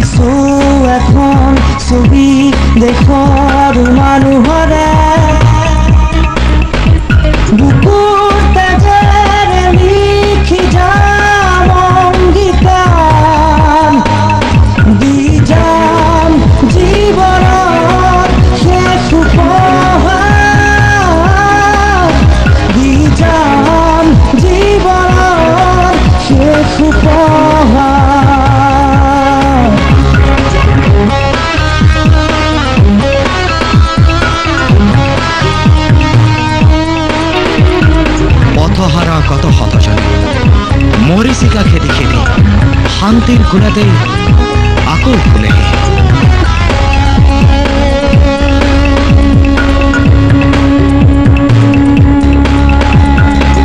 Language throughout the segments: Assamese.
আঁকিছো এখন ছবি দেখৰ মানুহৰে বুকুৰ তেজেৰে লিখি যাম অংগীকাৰ দি যাম জীৱনৰ শেষ উপহাৰ দি যাম জীৱনৰ শেষ উপহাৰ পথহাৰা কত হতজনে মৰিচিকা খেদি খেদি শান্তিৰ গুণাতে আকল ফুলেহি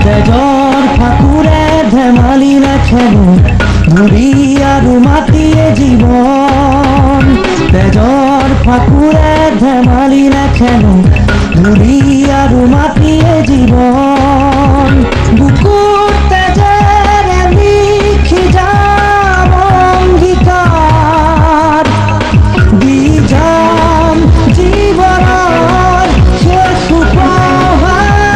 তেজৰ ফাকুৰে ধেমালি নেখেলো ধূলি আৰু মাটিয়ে জীৱন তেজৰ ফাকুৰে ধেমালি নেখেলো ধূলি আৰু মাটিয়ে জীৱন বুকুৰ তেজেৰে লিখি যাম অংগীকাৰ দি যাম জীৱনৰ শেষ উপহাৰ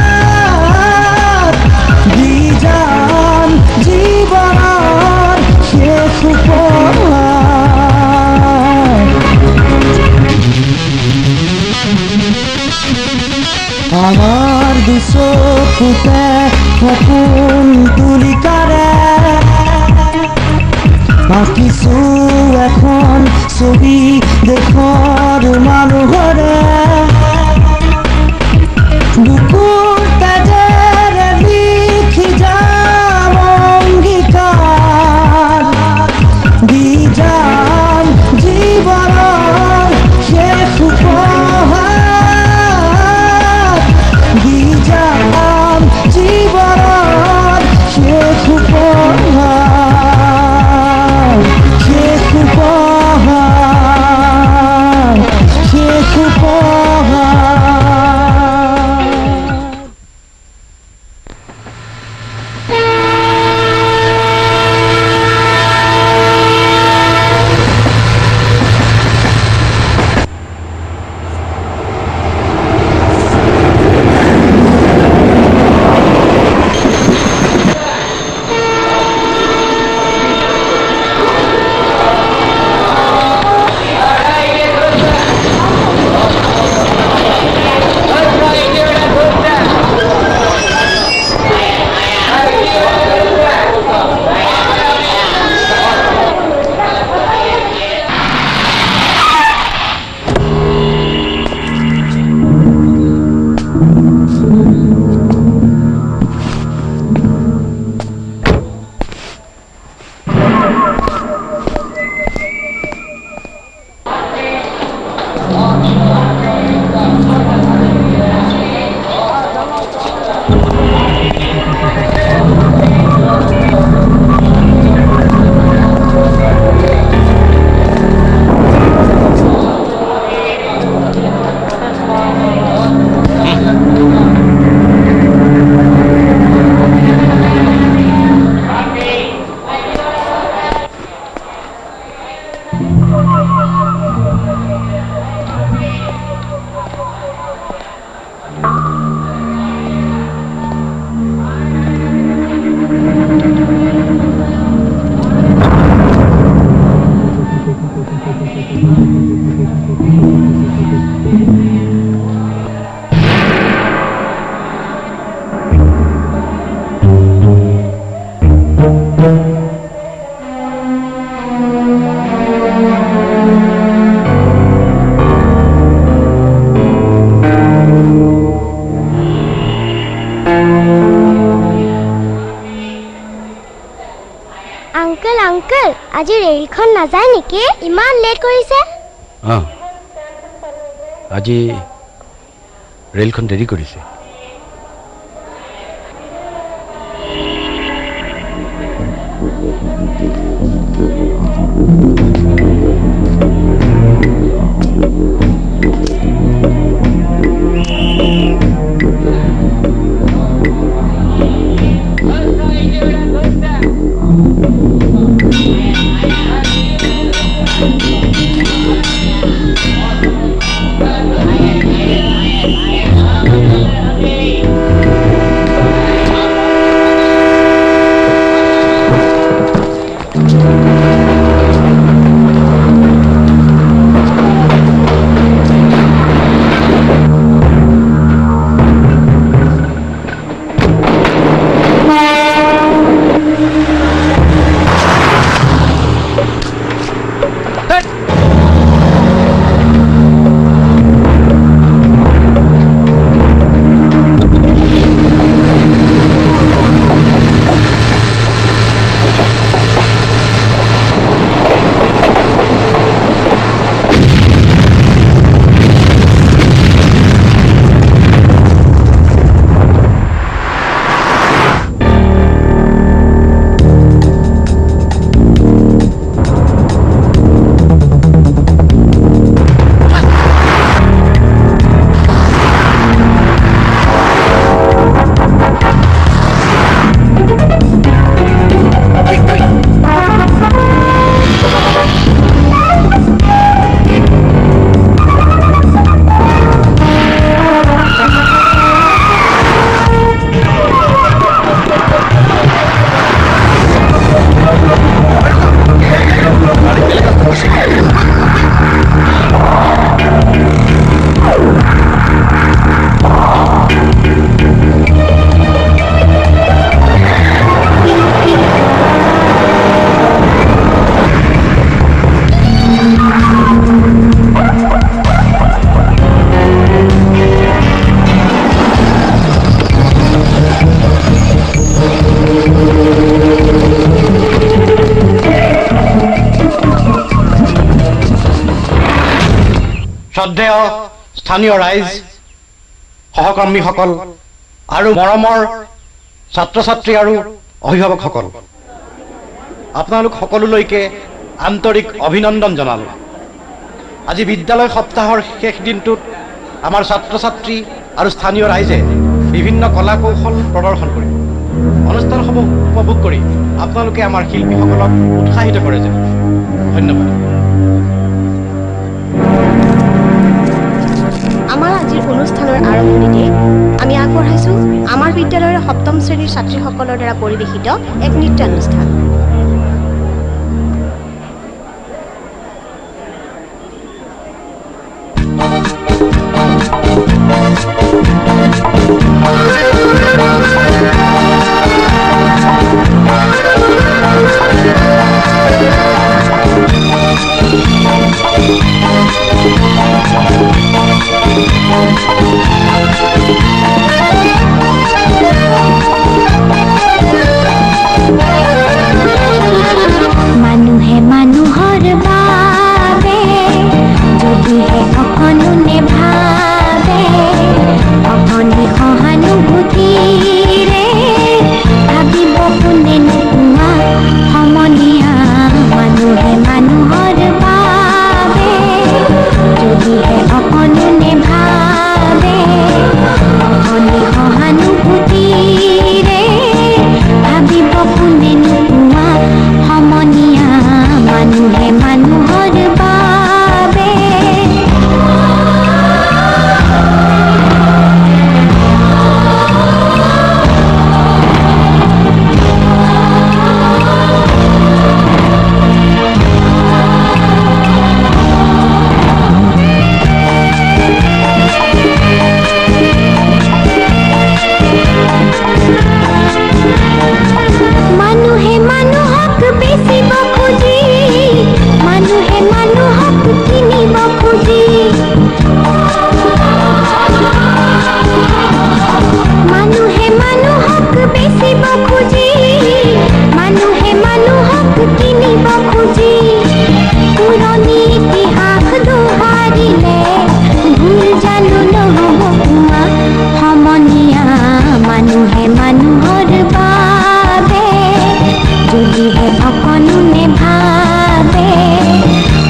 দি যাম জীৱনৰ শেষ উপহাৰ আমাৰ দুচকুতে সপোন তুলিকাৰে আঁকিছো এখন ছবি দেশৰ মানুহৰে বুকুৰ তেজেৰে লিখি যাম অংগীকাৰ দি যাম জীৱনৰ শেষ উপহাৰ দি যাম জীৱনৰ শেষ উপহাৰ শেষ উপহাৰ শেষ উপহাৰ আজি ৰেলখন নাযায় নেকি ইমান লেট কৰিছে আজি ৰেলখন দেৰি কৰিছে শ্ৰদ্ধেয় স্থানীয় ৰাইজ, সহকৰ্মীসকল আৰু মৰমৰ ছাত্ৰ ছাত্ৰী আৰু অভিভাৱকসকল, আপোনালোক সকলোলৈকে আন্তৰিক অভিনন্দন জনালোঁ। আজি বিদ্যালয় সপ্তাহৰ শেষ দিনটোত আমাৰ ছাত্ৰ ছাত্ৰী আৰু স্থানীয় ৰাইজে বিভিন্ন কলা কৌশল প্ৰদৰ্শন কৰিব। অনুষ্ঠানসমূহ উপভোগ কৰি আপোনালোকে আমাৰ শিল্পীসকলক উৎসাহিত কৰে যে। ধন্যবাদ। আমাৰ আজিৰ অনুষ্ঠানৰ আৰম্ভণিতে আমি আগবঢ়াইছোঁ আমাৰ বিদ্যালয়ৰ ৭ম শ্ৰেণীৰ ছাত্ৰীসকলৰ দ্বাৰা পৰিৱেশিত এক নৃত্যানুষ্ঠান। মানুহে মানুহৰ বাবে যদিহে অকণো নেভাবে, অকণি সহানুভূতিৰে ভাবিব কোনে নোপোৱা সমনীয়া। মানুহে মানুহৰ বাবে যদিহে অকণো নেভাবে, অকণি সহানুভূতিৰে ভাবিব কোনে নোপোৱা সমনীয়া। মানুহে মানুহৰ বাবে মানুহে মানুহক বেচিব খুজি, মানুহে মানুহক কিনিব খুজি, মানুহে মানুহক বেচিব খুজি, মানুহে মানুহক কিনিব খুজি। পুৰণি ইতিহাস দোহাৰিলে ভুল জানো নহ'ব কোৱা সমনীয়া। মানুহে মানুহৰ বাবে যদিহে অকণো নেভাবে,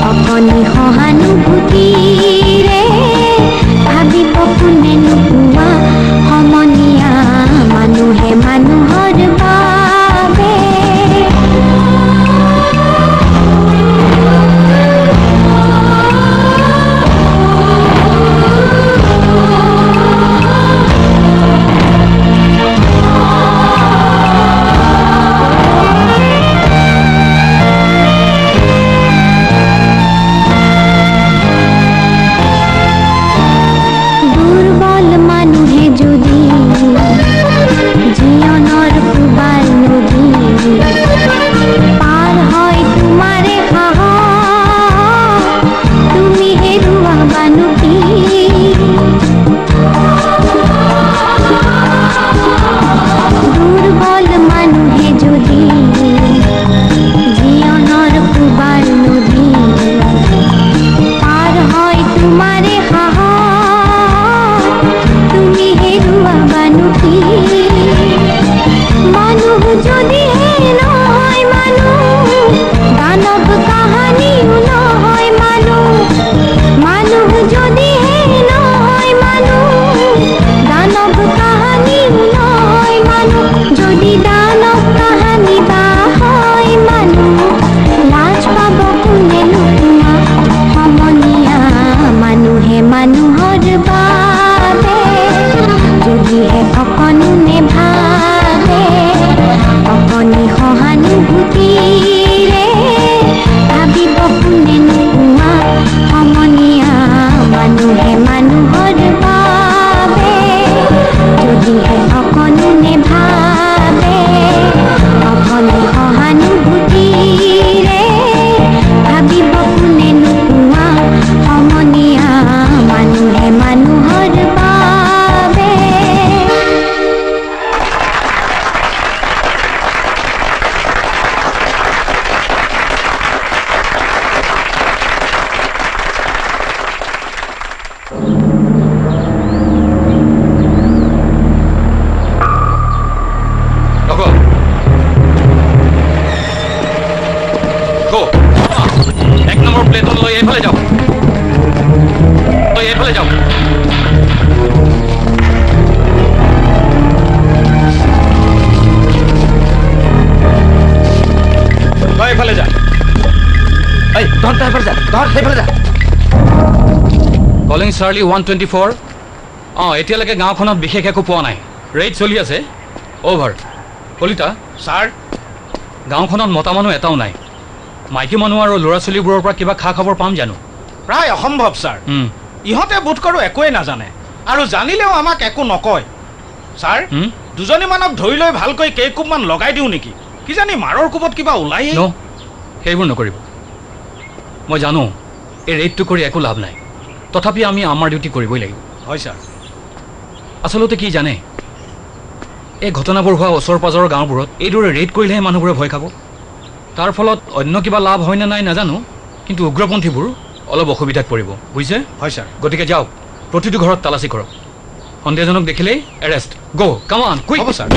অকণি সহানু কলিং চাৰ্লি 124 এতিয়ালৈকে গাঁওখনত বিশেষ একো পোৱা নাই ৰেড চলি আছে অ'ভাৰ কলিতা ছাৰ গাঁওখনত মতা মানুহ এটাও নাই মাইকী মানুহ আৰু ল'ৰা ছোৱালীবোৰৰ পৰা কিবা খা খবৰ পাম জানো প্ৰায় অসম্ভৱ ছাৰ ইহঁতে বোধ কৰোঁ একোৱেই নাজানে আৰু জানিলেও আমাক একো নকয় ছাৰ দুজনীমানক ধৰি লৈ ভালকৈ কেইকোবমান লগাই দিওঁ নেকি কিজানি মাৰৰ কোবত কিবা ওলাই ন সেইবোৰ নকৰিব মই জানো এই ৰেডটো কৰি একো লাভ নাই তথাপি আমি আমাৰ ডিউটি কৰিবই লাগিব হয় ছাৰ আচলতে কি জানে এই ঘটনাবোৰ হোৱা ওচৰ পাজৰৰ গাঁওবোৰত এইদৰে ৰেড কৰিলেহে মানুহবোৰে ভয় খাব তাৰ ফলত অন্য কিবা লাভ হয় নে নাই নাজানো কিন্তু উগ্ৰপন্থীবোৰ অলপ অসুবিধাত পৰিব বুজিছে হয় ছাৰ গতিকে যাওক প্ৰতিটো ঘৰত তালাচী কৰক সন্দেহজনক দেখিলেই এৰেষ্ট গ' কাম অন কুইক হ'ব ছাৰ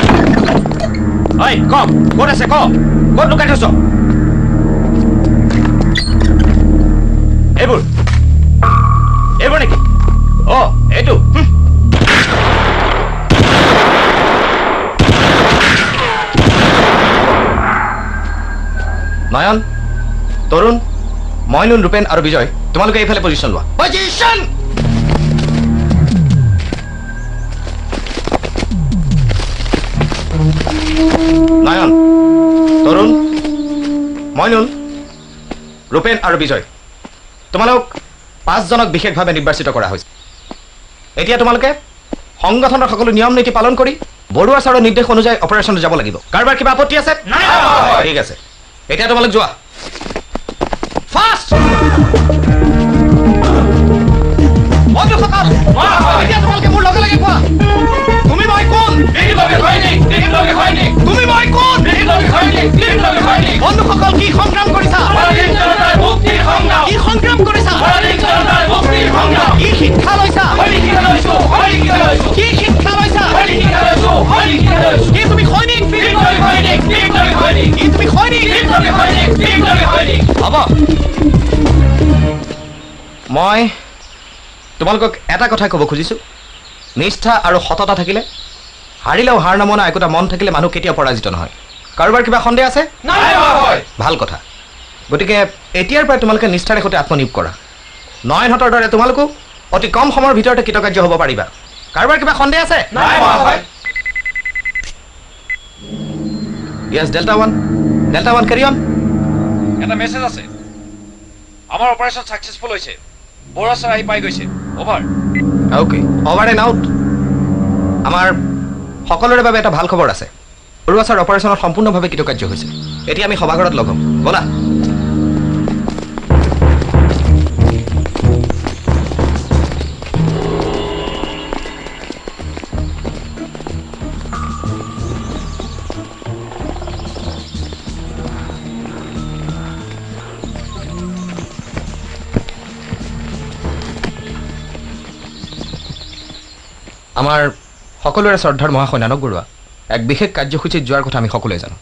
ঐ ক ক'ত আছে ক ক'ত লুকাই থৈছ এইবোৰ নেকি এইটো নয়ন তৰুণ মইনুল ৰূপেন আৰু বিজয় তোমালোকে এইফালে পজিশ্যন লোৱা পজিশ্যন নয়ন তৰুণ মইনুল ৰূপেন আৰু বিজয় তোমালোক 5 জনক বিশেষভাৱে নিৰ্বাচিত কৰা হৈছে এতিয়া তোমালোকে সংগঠনৰ সকলো নিয়ম নীতি পালন কৰি বৰুৱা ছাৰৰ নিৰ্দেশ অনুযায়ী অপাৰেশ্যনত যাব লাগিব কাৰোবাৰ কিবা আপত্তি আছে ঠিক আছে এতিয়া তোমালোক যোৱা ফাষ্ট এতিয়া তোমালোকে মোৰ লগে লগে কোৱা তুমি মই কোন তুমি মই কোন বন্ধুসকল কি সংগ্ৰাম কৰিছা কি সংগ্ৰাম কৰিছা কি শিক্ষা লৈছা কি শিক্ষা লৈছা কি তুমি সৈনিক কি তুমি সৈনিক হ'ব মই তোমালোকক এটা কথাই ক'ব খুজিছোঁ নিষ্ঠা আৰু সততা থাকিলে হাৰিলেও হাৰ নমনা একোটা মন থাকিলে মানুহ কেতিয়াও পৰাজিত নহয় কাৰোবাৰ কিবা সন্দেহ আছে ভাল কথা গতিকে এতিয়াৰ পৰাই তোমালোকে নিষ্ঠাৰে সৈতে আত্মনিয়োগ কৰা নয়নহঁতৰ দৰে তোমালোকো অতি কম সময়ৰ ভিতৰতে কৃতকাৰ্য হ'ব পাৰিবা কাৰোবাৰ কিবা সন্দেহ আছে য়েছ ডেল্টা ওৱান কেৰি অন এটা মেছেজ আছে আমাৰ অপাৰেশ্যন ছাকচেছফুল হৈছে বৰুৱা ছাৰ আহি পাই গৈছে over okay over and out আমাৰ সকলোৰে বাবে এটা ভাল খবৰ আছে বৰুৱা ছাৰ অপাৰেশ্যনত সম্পূৰ্ণভাৱে কৃতকাৰ্য হৈছে এতিয়া আমি সভাঘৰত লগ হ'ম ব'লা আমাৰ সকলোৰে শ্ৰদ্ধাৰ মহাশয় নানক বৰুৱা এক বিশেষ কাৰ্যসূচীত যোৱাৰ কথা আমি সকলোৱে জানো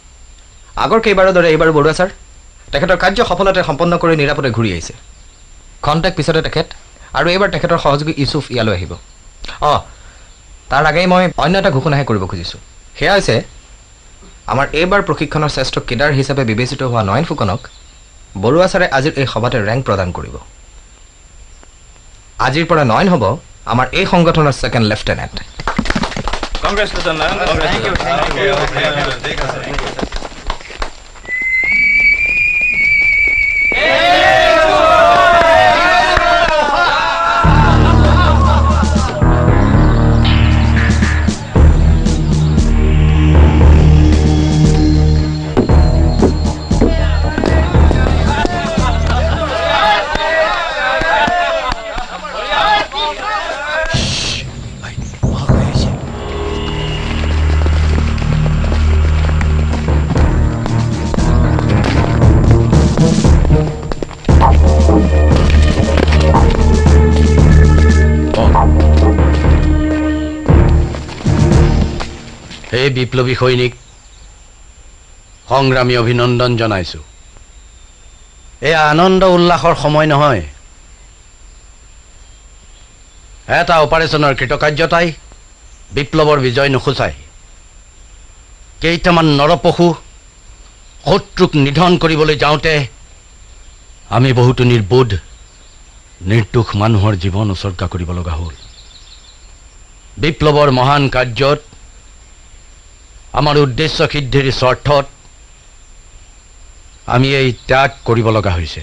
আগৰ কেইবাৰৰ দৰে এইবাৰো বৰুৱা ছাৰ তেখেতৰ কাৰ্য সফলতাৰে সম্পন্ন কৰি নিৰাপদে ঘূৰি আহিছে খন্তেক পিছতে তেখেত আৰু এইবাৰ তেখেতৰ সহযোগী ইউচুফ ইয়ালৈ আহিব তাৰ আগেয়ে মই অন্য এটা ঘোষণাহে কৰিব খুজিছোঁ সেয়া হৈছে আমাৰ এইবাৰ প্ৰশিক্ষণৰ শ্ৰেষ্ঠ কেডাৰ হিচাপে বিবেচিত হোৱা নয়ন ফুকনক বৰুৱা ছাৰে আজিৰ এই সভাতে ৰেংক প্ৰদান কৰিব আজিৰ পৰা নয়ন হ'ব আমাৰ এই সংগঠনৰ ছেকেণ্ড লেফটেনেণ্ট হে বিপ্লৱী সৈনিক সংগ্ৰামী অভিনন্দন জনাইছোঁ এয়া আনন্দ উল্লাসৰ সময় নহয় এটা অপাৰেশ্যনৰ কৃতকাৰ্যতাই বিপ্লৱৰ বিজয় নুসূচায় কেইটামান নৰপশু শত্ৰুক নিধন কৰিবলৈ যাওঁতে আমি বহুতো নিৰ্বোধ নিৰ্দোষ মানুহৰ জীৱন উচৰ্গা কৰিব লগা হ'ল। বিপ্লৱৰ মহান কাৰ্যত আমাৰ উদ্দেশ্য সিদ্ধিৰ স্বাৰ্থত আমি এই ত্যাগ কৰিব লগা হৈছে।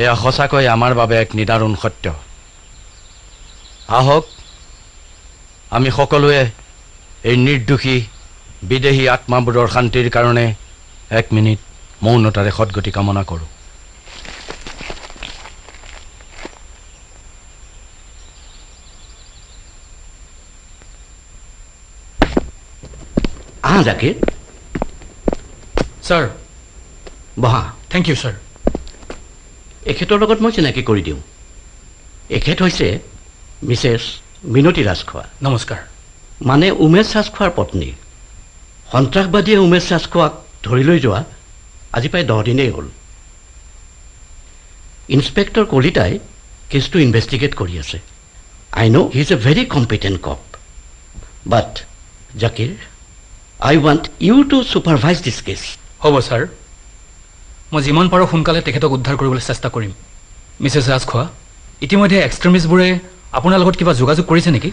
এয়া সঁচাকৈ আমাৰ বাবে এক নিদাৰুণ সত্য। আহক আমি সকলোৱে এই নিৰ্দোষী বিদেহী আত্মাবোৰৰ শান্তিৰ কাৰণে 1 মিনিট মৌনতাৰে সদ্গতি কামনা কৰোঁ। জাকিৰ ছাৰ বহা। Thank you sir. এখেতৰ লগত মই চিনাকি কৰি দিওঁ। এখেত হৈছে মিছেছ মিনতী ৰাজখোৱা, নমস্কাৰ। মানে উমেশ ৰাজখোৱাৰ পত্নী। সন্ত্ৰাসবাদীয়ে উমেশ ৰাজখোৱাক ধৰি লৈ যোৱা আজি প্ৰায় 10 দিনেই হ'ল। ইন্সপেক্টৰ কলিতাই কেছটো ইনভেষ্টিগেট কৰি আছে। I know' he is a very competent cop, but Zakir, I want you to supervise this case. হ'ব ছাৰ, মই যিমান পাৰোঁ সোনকালে তেখেতক উদ্ধাৰ কৰিবলৈ চেষ্টা কৰিম। মিছেছ ৰাজখোৱা, ইতিমধ্যে এক্সট্ৰিমিষ্টবোৰে আপোনাৰ লগত কিবা যোগাযোগ কৰিছে নেকি?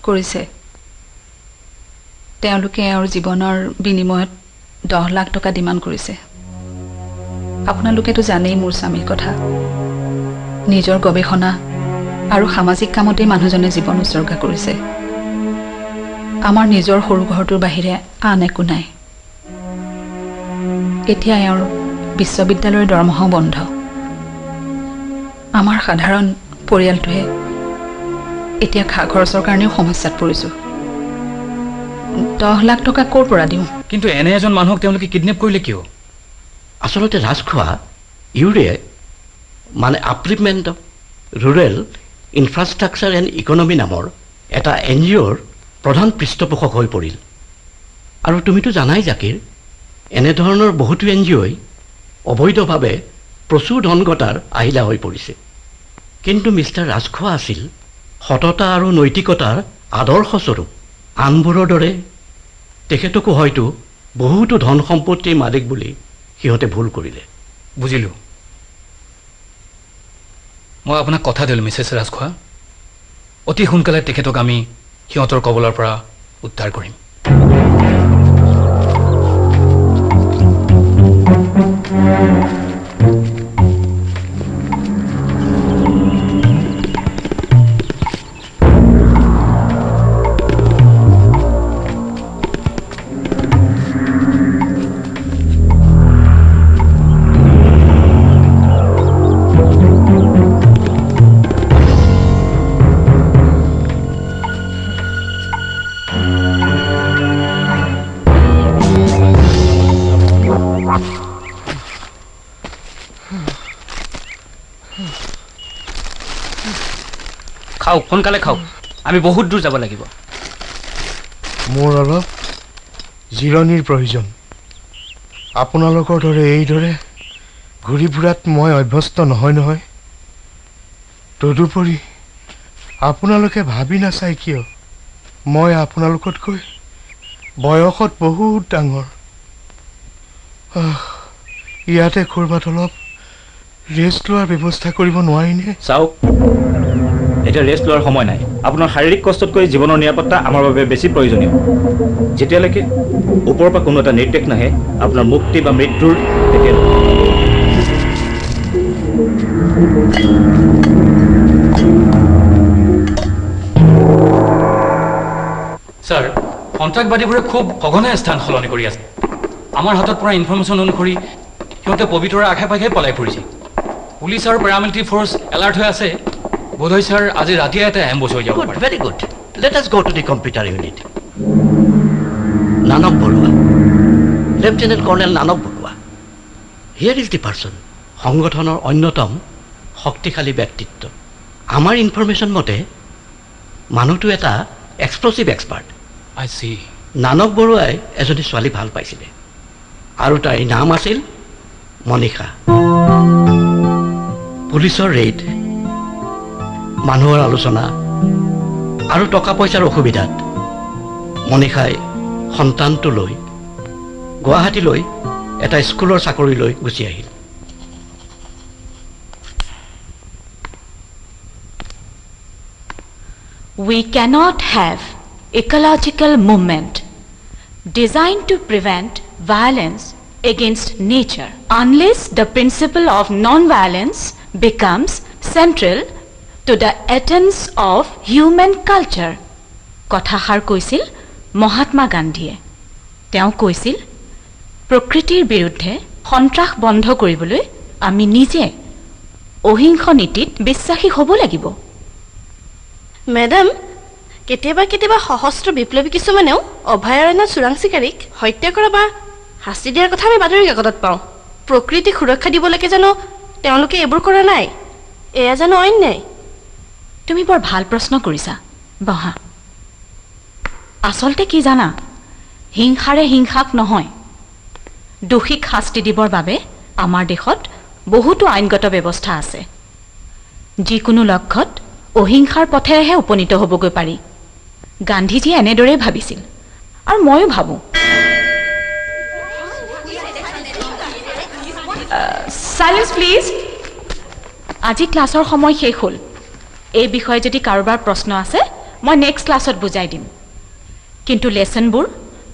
কৰিছে। তেওঁলোকে এওঁৰ জীৱনৰ বিনিময়ত 10 লাখ টকা ডিমাণ্ড কৰিছে। আপোনালোকেতো জানেই মোৰ স্বামীৰ কথা। নিজৰ গৱেষণা আৰু সামাজিক কামতেই মানুহজনে জীৱন উচৰ্গা কৰিছে। আমাৰ নিজৰ সৰু ঘৰটোৰ বাহিৰে আন একো নাই। এতিয়া এওঁৰ বিশ্ববিদ্যালয়ৰ দৰমহাও বন্ধ। আমাৰ সাধাৰণ পৰিয়ালটোৱে এতিয়া খা খৰচৰ কাৰণেও সমস্যাত পৰিছোঁ। 10 লাখ টকা ক'ৰ পৰা দিওঁ? কিন্তু এনে এজন মানুহক তেওঁলোকে কিডনেপ কৰিলে কিয়? আচলতে ৰাজখোৱা ইউৰে মানে upliftment of rural infrastructure and economy নামৰ এটা NGOৰ প্ৰধান পৃষ্ঠপোষক হৈ পৰিল। আৰু তুমিতো জানাই জাকিৰ, এনেধৰণৰ বহুতো NGOই অবৈধভাৱে প্ৰচুৰ ধন ঘটাৰ আহিলা হৈ পৰিছে। কিন্তু মিষ্টাৰ ৰাজখোৱা আছিল সততা আৰু নৈতিকতাৰ আদৰ্শস্বৰূপ। আনবোৰৰ দৰে তেখেতকো হয়তো বহুতো ধন সম্পত্তিৰ মালিক বুলি সিহঁতে ভুল কৰিলে। বুজিলোঁ। মই আপোনাক কথা দিলোঁ মিছেছ ৰাজখোৱা, অতি সোনকালে তেখেতক আমি সিহঁতৰ কবলৰ পৰা উদ্ধাৰ কৰিম। খাওক, সোনকালে খাওক, আমি বহুত দূৰ যাব লাগিব। মোৰ অলপ জিৰণিৰ প্ৰয়োজন। আপোনালোকৰ দৰে এইদৰে ঘূৰি ফুৰাত মই অভ্যস্ত নহয়। তদুপৰি আপোনালোকে ভাবি নাচায় কিয় মই আপোনালোকতকৈ বয়সত বহুত ডাঙৰ। ইয়াতে ক'ৰবাত অলপ ৰেষ্ট লোৱাৰ ব্যৱস্থা কৰিব নোৱাৰিনে? চাওক, এতিয়া ৰেষ্ট লোৱাৰ সময় নাই। আপোনাৰ শাৰীৰিক কষ্টতকৈ জীৱনৰ নিৰাপত্তা আমাৰ বাবে বেছি প্ৰয়োজনীয়। যেতিয়ালৈকে ওপৰৰ পৰা কোনো এটা নিৰ্দেশ নাহে আপোনাৰ মুক্তি বা মৃত্যুৰ, ছাৰ, সন্ত্ৰাসবাদীবোৰে খুব সঘনাই স্থান সলনি কৰি আছে। আমাৰ হাতত পৰা ইনফৰমেশ্যন অনুসৰি সিহঁতে পবিতৰাৰ আশে পাশে পলাই ফুৰিছে। পুলিচ আৰু পেৰামিলিটাৰী ফ'ৰ্চ এলাৰ্ট হৈ আছে। বোধহয় ছাৰ আজি ৰাতিয়ে এটা এম্বুছ হৈ যাব পাৰে। Very good, let us go to the computer unit. Nanak Barua, lieutenant colonel Nanak Barua, here is the person. সংগঠনৰ অন্যতম শক্তিশালী ব্যক্তিত্ব। আমাৰ ইনফৰমেশ্যন মতে মানুহটো এটা explosive expert. I see. Nanak বৰুৱাই এজনী ছোৱালী ভাল পাইছিলে আৰু তাইৰ নাম আছিল মনিষা। পুলিচৰ ৰেইড, মানুহৰ আলোচনা আৰু টকা পইচাৰ অসুবিধাত মনিষাই সন্তানটো লৈ গুৱাহাটীলৈ এটা স্কুলৰ চাকৰিলৈ গুচি আহিল। We cannot have ecological movement designed to prevent violence against nature unless the principle of non-violence becomes central to the essence of human culture. কথাষাৰ কৈছিল মহাত্মা গান্ধীয়ে। তেওঁ কৈছিল প্ৰকৃতিৰ বিৰুদ্ধে সন্ত্ৰাস বন্ধ কৰিবলৈ আমি নিজে অহিংস নীতিত বিশ্বাসী হ'ব লাগিব। মেডাম, কেতিয়াবা কেতিয়াবা সশস্ত্ৰ বিপ্লৱী কিছুমানেও অভয়াৰণ্য চোৰাং চিকাৰীক হত্যা কৰা বা শাস্তি দিয়াৰ কথা আমি বাতৰি কাকতত পাওঁ। প্ৰকৃতিক সুৰক্ষা দিবলৈকে জানো তেওঁলোকে এইবোৰ কৰা নাই? এয়া জানো অন্যায়? তুমি বৰ ভাল প্ৰশ্ন কৰিছা। বহা। আচলতে কি জানা, হিংসাৰে হিংসাক নহয়, দোষীক শাস্তি দিবৰ বাবে আমাৰ দেশত বহুতো আইনগত ব্যৱস্থা আছে। যিকোনো লক্ষ্যত অহিংসাৰ পথেৰেহে উপনীত হ'বগৈ পাৰি। গান্ধীজীয়ে এনেদৰেই ভাবিছিল আৰু ময়ো ভাবোঁ। Silence please. আজি ক্লাছৰ সময় শেষ হ'ল। এই বিষয়ে যদি কাৰোবাৰ প্ৰশ্ন আছে মই নেক্সট ক্লাছত বুজাই দিম, কিন্তু লেচনবোৰ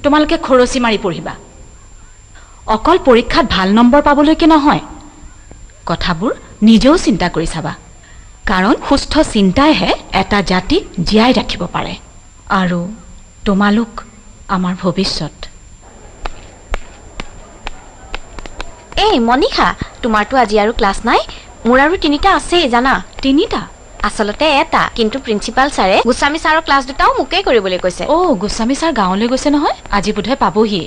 তোমালোকে খৰচি মাৰি পঢ়িবা। অকল পৰীক্ষাত ভাল নম্বৰ পাবলৈকে নহয়, কথাবোৰ নিজেও চিন্তা কৰি চাবা, কাৰণ সুস্থ চিন্তাইহে এটা জাতিক জীয়াই ৰাখিব পাৰে। আৰু তোমালোক আমাৰ ভৱিষ্যত। এই মনিষা, তোমাৰতো আজি আৰু ক্লাছ নাই? মোৰ আৰু 3টা আছেই জানা। 3টা? আচলতে এটা, কিন্তু প্ৰিন্সিপাল ছাৰে গোস্বামী ছাৰৰ ক্লাছ দুটাও মোকেই কৰিবলৈ কৈছে। গোস্বামী ছাৰ গাঁৱলৈ গৈছে নহয়, আজি বোধহয় পাবহিয়ে।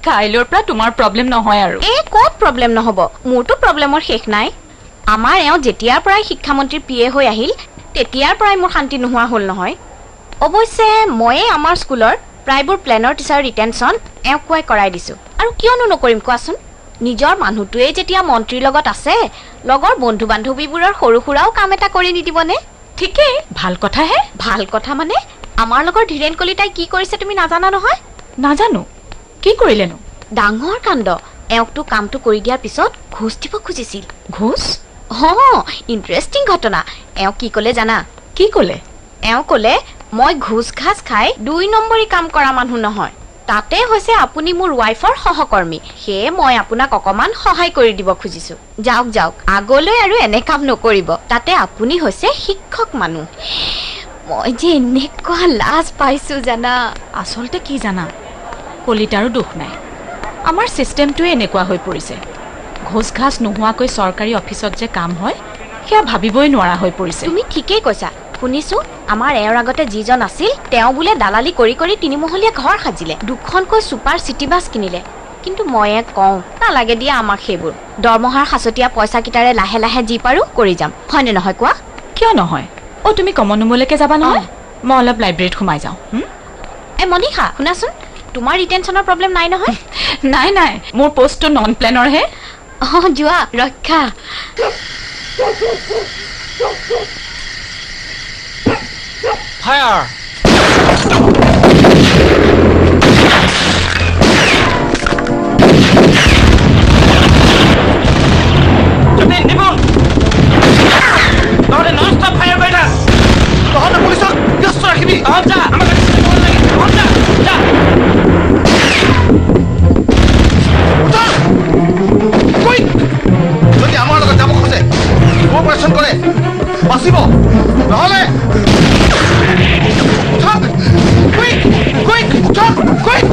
কাইলৈৰ পৰা তোমাৰ প্ৰব্লেম নহয় আৰু। ক'ত প্ৰব্লেম নহ'ব? মোৰতো প্ৰব্লেমৰ শেষ নাই। আমাৰ এওঁ যেতিয়াৰ পৰাই শিক্ষামন্ত্ৰীৰ PA হৈ আহিল তেতিয়াৰ পৰাই মোৰ শান্তি নোহোৱা হ'ল নহয়। অৱশ্যে ময়ে আমাৰ স্কুলৰ প্ৰায়বোৰ প্লেনৰ টিচাৰ ৰিটেনশ্যন এওঁক কোৱাই কৰাই দিছোঁ। আৰু কিয়নো নকৰিম কোৱাচোন? নিজৰ মানুহটোৱে যেতিয়া মন্ত্ৰীৰ লগত আছে, লগৰ বন্ধু বান্ধৱীবোৰৰ সৰু সুৰাও কাম এটা কৰি নিদিবনে? ঠিকেই, ভাল কথাহে। ভাল কথা মানে আমাৰ লগৰ ধীৰেণ কলিতাই কি কৰিছে তুমি নাজানা নহয়? নাজানো। কি কৰিলেনো? ডাঙৰ কাণ্ড। এওঁকতো কামটো কৰি দিয়াৰ পিছত ঘোচ দিব খুজিছিল। ঘোচ? ইণ্টাৰেষ্টিং ঘটনা। এওঁ কি ক'লে জানা? কি ক'লে? এওঁ ক'লে মই ঘোচ ঘাচ খাই 2 নম্বৰী কাম কৰা মানুহ নহয়। তাতে হৈছে আপুনি মোৰ ৱাইফৰ সহকৰ্মী, সেয়ে মই আপোনাক অকণমান সহায় কৰি দিব খুজিছোঁ। যাওক যাওক, আগলৈ আৰু এনে কাম নকৰিব। তাতে আপুনি হৈছে শিক্ষক মানুহ। মই যে এনেকুৱা লাজ পাইছোঁ জানা। আচলতে কি জানা, কলিতাৰো দুখ নাই। আমাৰ ছিষ্টেমটোৱে এনেকুৱা হৈ পৰিছে। ঘোচ ঘাচ নোহোৱাকৈ চৰকাৰী অফিচত যে কাম হয় সেয়া ভাবিবই নোৱাৰা হৈ পৰিছে। তুমি ঠিকেই কৈছা। শুনিছোঁ আমাৰ এওঁৰ আগতে যিজন আছিল তেওঁ বোলে দালালি কৰি কৰি 3মহলীয়া ঘৰ সাজিলে, 2খনকৈ ছুপাৰ চিটি বাছ কিনিলে। কিন্তু মই কওঁ নালাগে দিয়া আমাক সেইবোৰ। দৰমহাৰ সাঁচতীয়া পইচাকেইটাৰে লাহে লাহে যি পাৰোঁ কৰি যাম, হয়নে নহয় কোৱা? কিয় নহয়? তুমি কমন ৰুমলৈকে যাবা নহয়? মই অলপ লাইব্ৰেৰীত সোমাই যাওঁ। মনিষা শুনাচোন, তোমাৰ ৰিটেনশ্যনৰ প্ৰব্লেম নাই নহয়? নাই নাই, মোৰ পষ্টটো নন প্লেনৰহে। যোৱা ৰক্ষা। ফায়াৰ! তহঁতে নন ষ্টপ ফায়াৰ কৰি থাক। তহঁতে পুলিচক ব্যস্ত ৰাখিবি। তহঁত যা, আমাক লাগে। তহঁত যা, যা। যদি আমাৰ লগত যাব খোজে কোঅপাৰেশ্যন কৰে বাচিব, নহ'লে কুইক কুইক কুইক।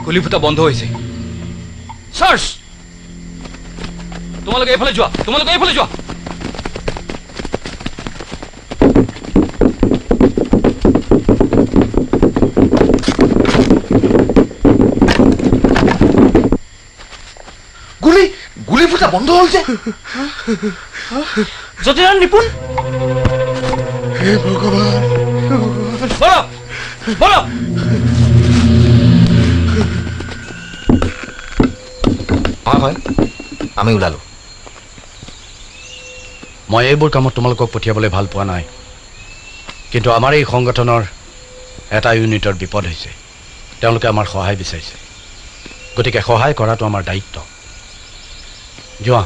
গুলি ফুটা বন্ধ হৈছে। চাৰ্চ! তোমালোকে এইফালে যোৱা, তোমালোকে এইফালে যোৱা। গুলি গুলি ফুটা দৰ্জা বন্ধ হ'ল যে যতীন নিপুণ হে ভগৱান বলক বলক হয় আমি ওলালো মই এইবোৰ কামত তোমালোকক পঠিয়াবলৈ ভাল পোৱা নাই কিন্তু আমাৰ এই সংগঠনৰ এটা ইউনিটৰ বিপদ হৈছে তেওঁলোকে আমাৰ সহায় বিচাৰিছে গতিকে সহায় কৰাটো আমাৰ দায়িত্ব যোৱা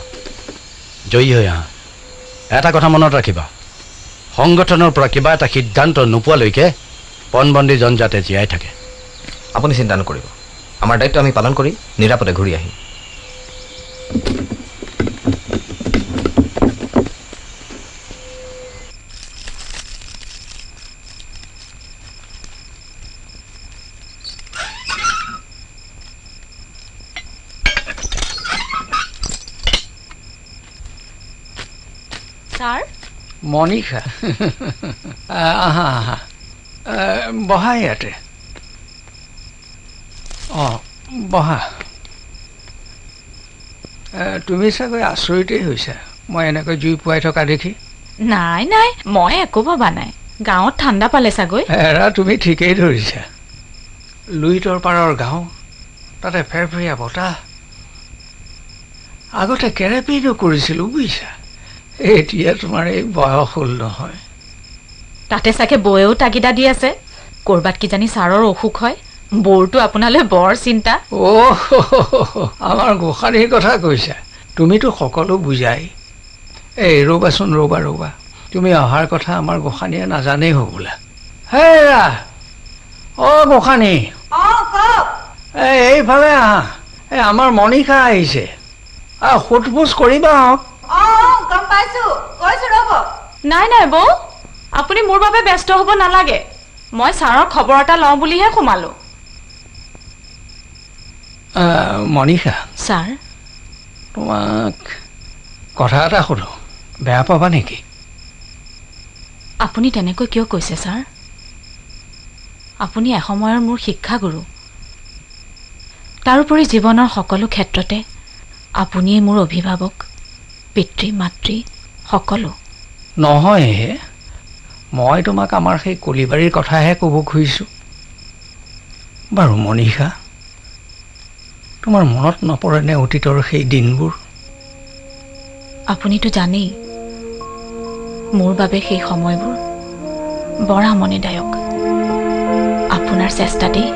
জয়ী হৈ আহা এটা কথা মনত ৰাখিবা সংগঠনৰ পৰা কিবা এটা সিদ্ধান্ত নোপোৱালৈকে পণবন্দীজন যাতে জীয়াই থাকে আপুনি চিন্তা নকৰিব আমাৰ দায়িত্ব আমি পালন কৰি নিৰাপদে ঘূৰি আহিম ছাৰ মনিষা আহা আহা বহা ইয়াতে অঁ বহা তুমি চাগৈ আচৰিতেই হৈছা মই এনেকৈ জুই পুৱাই থকা দেখি নাই নাই মই একো ভবা নাই গাঁৱত ঠাণ্ডা পালে চাগৈ এৰা তুমি ঠিকেই ধৰিছা লুইতৰ পাৰৰ গাঁও তাতে ফেৰফেৰীয়া বতাহ আগতে কেৰেপীনো কৰিছিলোঁ বুজিছা এতিয়া তোমাৰ এই বয়স হ'ল নহয় তাতে চাগে বৌয়েও তাগিদা দি আছে ক'ৰবাত কিজানি ছাৰৰ অসুখ হয় বৌৰটো আপোনালৈ বৰ চিন্তা আমাৰ গোসাঁনীৰ কথা কৈছা তুমিতো সকলো বুজাই এই ৰ'বাচোন ৰ'বা তুমি অহাৰ কথা আমাৰ গোসাঁনীয়ে নাজানেই হ'বলা হেৰা গোসাঁনী এইফালে আহা এই আমাৰ মনিষা আহিছে সোধ পোছ কৰিবা নাই নাই বৌ আপুনি মোৰ বাবে ব্যস্ত হ'ব নালাগে মই ছাৰৰ খবৰ এটা লওঁ বুলিহে সোমালো মনিষা ছাৰ তোমাক কথা এটা সোধো বেয়া পাবা নেকি আপুনি তেনেকৈ কিয় কৈছে ছাৰ আপুনি এসময়ৰ মোৰ শিক্ষাগুৰু তাৰোপৰি জীৱনৰ সকলো ক্ষেত্ৰতে আপুনিয়ে মোৰ অভিভাৱক পিতৃ মাতৃ সকলো নহয় মই তোমাক আমাৰ সেই কলিবাৰীৰ কথাহে ক'ব খুজিছোঁ বাৰু মনিষা তোমাৰ মনত নপৰেনে অতীতৰ সেই দিনবোৰ আপুনিতো জানেই মোৰ বাবে সেই সময়বোৰ বৰ আমনিদায়ক আপোনাৰ চেষ্টাতেই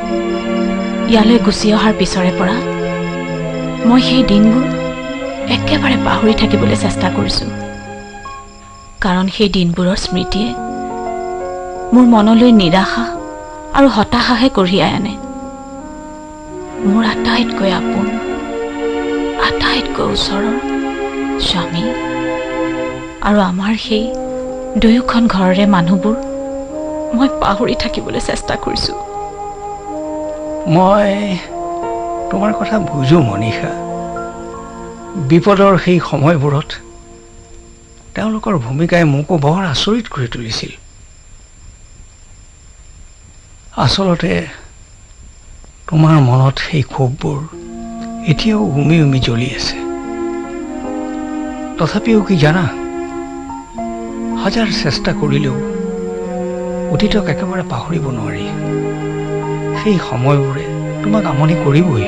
ইয়ালৈ গুচি অহাৰ পিছৰে পৰা মই সেই দিনবোৰ একেবাৰে পাহৰি থাকিবলৈ চেষ্টা কৰিছোঁ কাৰণ সেই দিনবোৰৰ স্মৃতিয়ে মোৰ মনলৈ নিৰাশা আৰু হতাশাহে কঢ়িয়াই আনে মোৰ আটাইতকৈ আপোন আটাইতকৈ ওচৰৰ স্বামী আৰু আমাৰ সেই দুয়োখন ঘৰৰে মানুহবোৰ মই পাহৰি থাকিবলৈ চেষ্টা কৰিছোঁ মই তোমাৰ কথা বুজো মনিষা বিপদৰ সেই সময়বোৰত তেওঁলোকৰ ভূমিকাই মোকো বৰ আচৰিত কৰি তুলিছিল আচলতে তোমাৰ মনত সেই ক্ষোভবোৰ এতিয়াও উমি উমি জ্বলি আছে তথাপিও কি জানা হাজাৰ চেষ্টা কৰিলেও অতীতক একেবাৰে পাহৰিব নোৱাৰি সেই সময়বোৰে তোমাক আমনি কৰিবই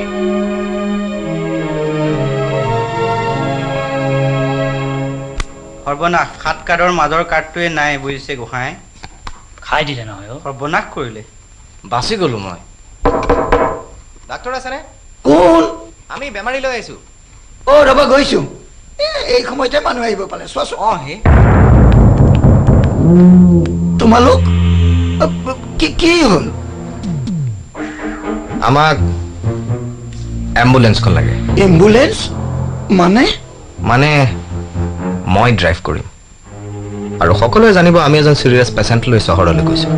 সৰ্বনাশ সাত কাৰ্ডৰ মাজৰ কাৰ্ডটোৱে নাই বুজিছে গোসাঁই খাই দিলে নহয় সৰ্বনাশ কৰিলে বাচি গ'লো মই ডাক্তৰ আছেনে কোন আমি বেমাৰী লৈ আহিছোঁ ৰবা গৈছো এই সময়তে মানুহ আহিব পাৰে চোৱাচোন হে তোমালোক কি হ'ল আমাক এম্বুলেন্সখন লাগে এম্বুলেন্স মানে মই ড্ৰাইভ কৰিম আৰু সকলোৱে জানিব আমি এজন চিৰিয়াছ পেচেণ্ট লৈ চহৰলৈ গৈছোঁ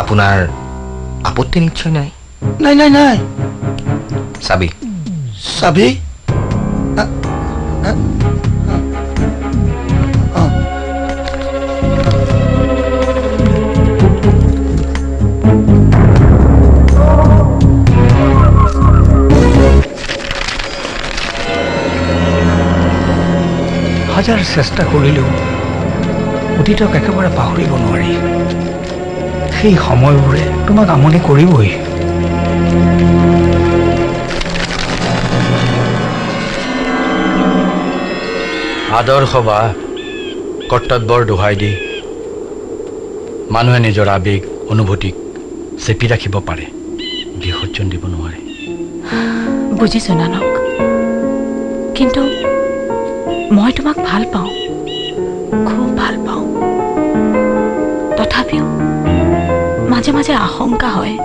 আপোনাৰ আপত্তি নিশ্চয় নাই নাই চাবি চাবি হাজাৰ চেষ্টা কৰিলেও অতীতক একেবাৰে পাহৰিব নোৱাৰি। সেই সময়বোৰে তোমাক আমনি কৰিবই। আদৰ্শ বা কৰ্তব্যৰ দোহাই দি মানুহে নিজৰ আৱেগ অনুভূতিক চেপি ৰাখিব পাৰে, বিসৰ্জন দিব নোৱাৰে। বুজিছো নানক, কিন্তু মই তোমাক ভাল পাওঁ, খুব ভাল পাওঁ। তথাপিও মাজে মাজে আশংকা হয়।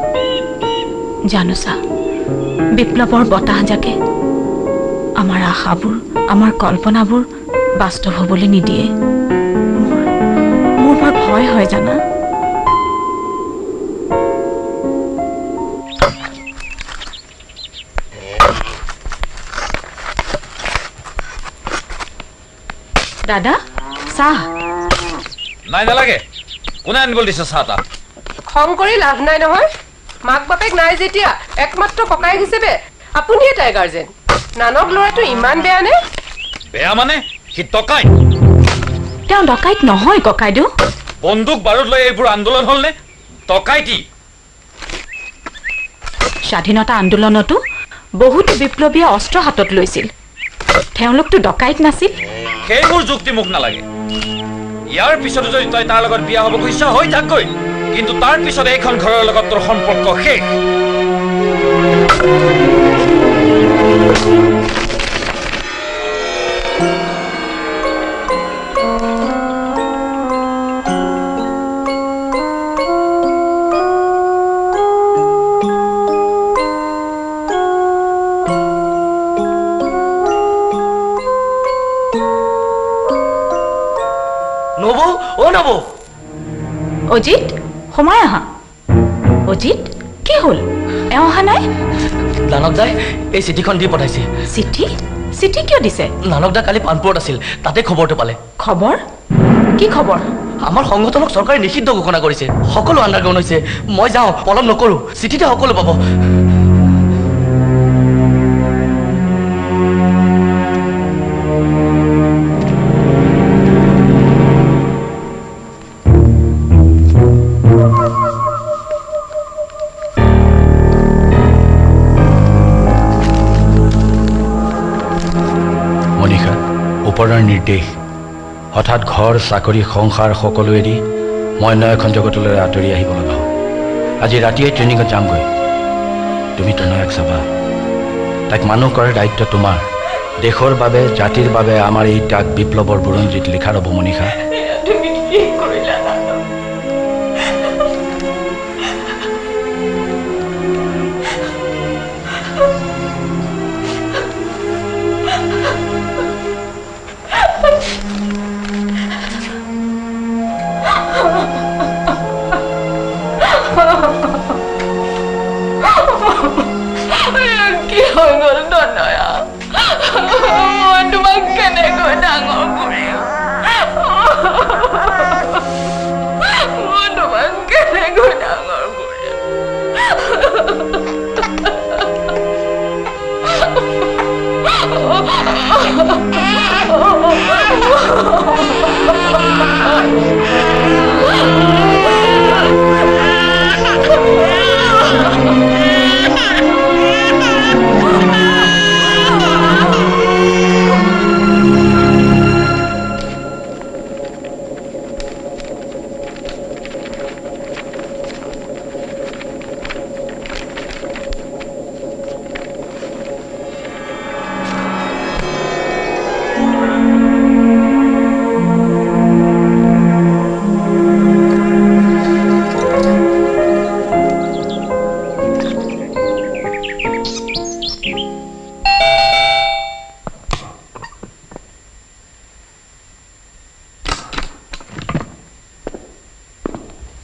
জানোচা, বিপ্লৱৰ বতাহজাকে আমাৰ আশাবোৰ, আমাৰ কল্পনাবোৰ বাস্তৱ হ'বলৈ নিদিয়ে। মোৰ বৰ ভয় হয় জানা। দাদা, চাহ। নাই, নালাগে। কোনে আনিবলৈ দিছে চাহ তাহ? খং কৰি লাভ নাই নহয়। মাক বাপেক নাই যেতিয়া একমাত্ৰ ককায়েক হিচাপে আপুনিহে তাই গাৰ্জেন। নানক ল'ৰাটো ইমান বেয়া নে? বেয়া মানে সি টকাই। তেওঁ ডকাইত নহয় ককাইদেউ। বন্দুক বাৰুদ লৈ এইবোৰ আন্দোলন হ'লনে? টকাইটি। স্বাধীনতা আন্দোলনতো বহুতো বিপ্লৱীয়ে অস্ত্ৰ হাতত লৈছিল। তেওঁলোকতো ডকাইত নাছিল। সেইবোৰ যুক্তি মোক নালাগে। ইয়াৰ পিছতো যদি তই তাৰ লগত বিয়া হ'ব খুজিছ, হৈ থাকগৈ, কিন্তু তাৰ পিছত এইখন ঘৰৰ লগত তোৰ সম্পৰ্ক শেষ। নবৌ, অ নবৌ। অজিত, সোমাই আহা। অজিত, কি হ'ল? এওঁ অহা নাই? নানক দাই এই চিঠিখন দি পঠাইছে। চিঠি? চিঠি কিয় দিছে? নানক দা কালি পানপুৰত আছিল, তাতে খবৰটো পালে। খবৰ? কি খবৰ? আমাৰ সংগঠনক চৰকাৰে নিষিদ্ধ ঘোষণা কৰিছে। সকলো আণ্ডাৰগ্ৰাউণ্ড হৈছে। মই যাওঁ, পলম নকৰোঁ। চিঠিতে সকলো পাব। মনীষা, ওপৰৰ নিৰ্দেশ। হঠাৎ ঘৰ, চাকৰি, সংসাৰ সকলো এৰি মই অন্য এখন জগতলৈ আঁতৰি আহিব লগা হ'ল। আজি ৰাতিয়ে ট্ৰেইনিঙত যামগৈ। তুমি তনয়াক চাবা। তাইক মানুহ কৰাৰ দায়িত্ব তোমাৰ। দেশৰ বাবে, জাতিৰ বাবে আমাৰ এই ত্যাগ বিপ্লৱৰ বুৰঞ্জীত লিখা ৰ'ব। মনীষা, তুমি কি কৰিলা? কি হৈ গ'ল তনয়া? মই তোমাক কেনেকৈ ডাঙৰ কৰিম? মই তোমাক কেনেকৈ ডাঙৰ কৰিম?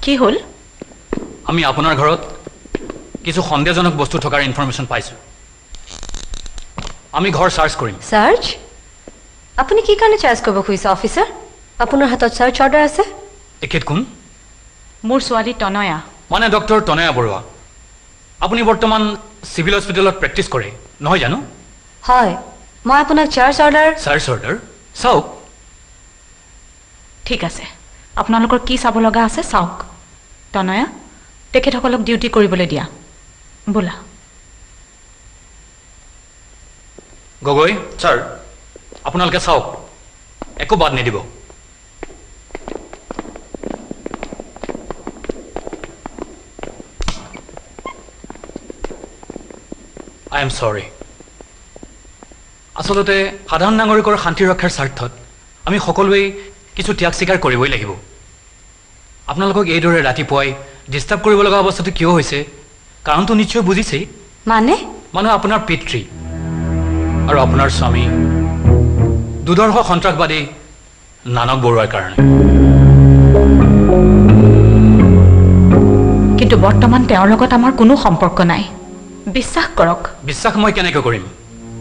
কি হ'ল? আমি আপোনাৰ ঘৰত কিছু সন্দেহজনক বস্তু থকাৰ ইনফৰমেশ্যন পাইছোঁ। আমি ঘৰ চাৰ্চ কৰিম। চাৰ্চ? আপুনি কি কাৰণে চাৰ্চ কৰিব খুজিছে অফিচাৰ? আপোনাৰ হাতত চাৰ্চ অৰ্ডাৰ আছে? এখেত কোন? মোৰ ছোৱালী তনয়া। মানে ডক্টৰ তনয়া বৰুৱা। আপুনি বৰ্তমান চিভিল হস্পিটেলত প্ৰেক্টিছ কৰে, নহয় জানো? হয়, মই আপোনাক চাৰ্চ অৰ্ডাৰ। Search order? চাওক, ঠিক আছে, আপোনালোকৰ কি চাব লগা আছে চাওক। তনয়া, তেখেতসকলক ডিউটি কৰিবলৈ দিয়া। বোলা। গগৈ ছাৰ, আপোনালোকে চাওক, একো বাদ নিদিব। আই এম চৰি। আচলতে সাধাৰণ নাগৰিকৰ শান্তি ৰক্ষাৰ স্বাৰ্থত আমি সকলোৱেই কিছু ত্যাগ স্বীকাৰ কৰিবই লাগিব। আপোনালোকক এইদৰে ৰাতিপুৱাই ডিষ্টাৰ্ব কৰিব লগা অৱস্থাটো কিয় হৈছে কাৰণটো নিশ্চয় বুজিছেই। মানে আপোনাৰ পিতৃ আৰু আপোনাৰ স্বামী দুৰ্ধৰ্ষ সন্ত্ৰাসবাদী নানক বৰুৱাৰ কাৰণে। কিন্তু বৰ্তমান তেওঁৰ লগত আমাৰ কোনো সম্পৰ্ক নাই, বিশ্বাস কৰক। বিশ্বাস মই কেনেকৈ কৰিম?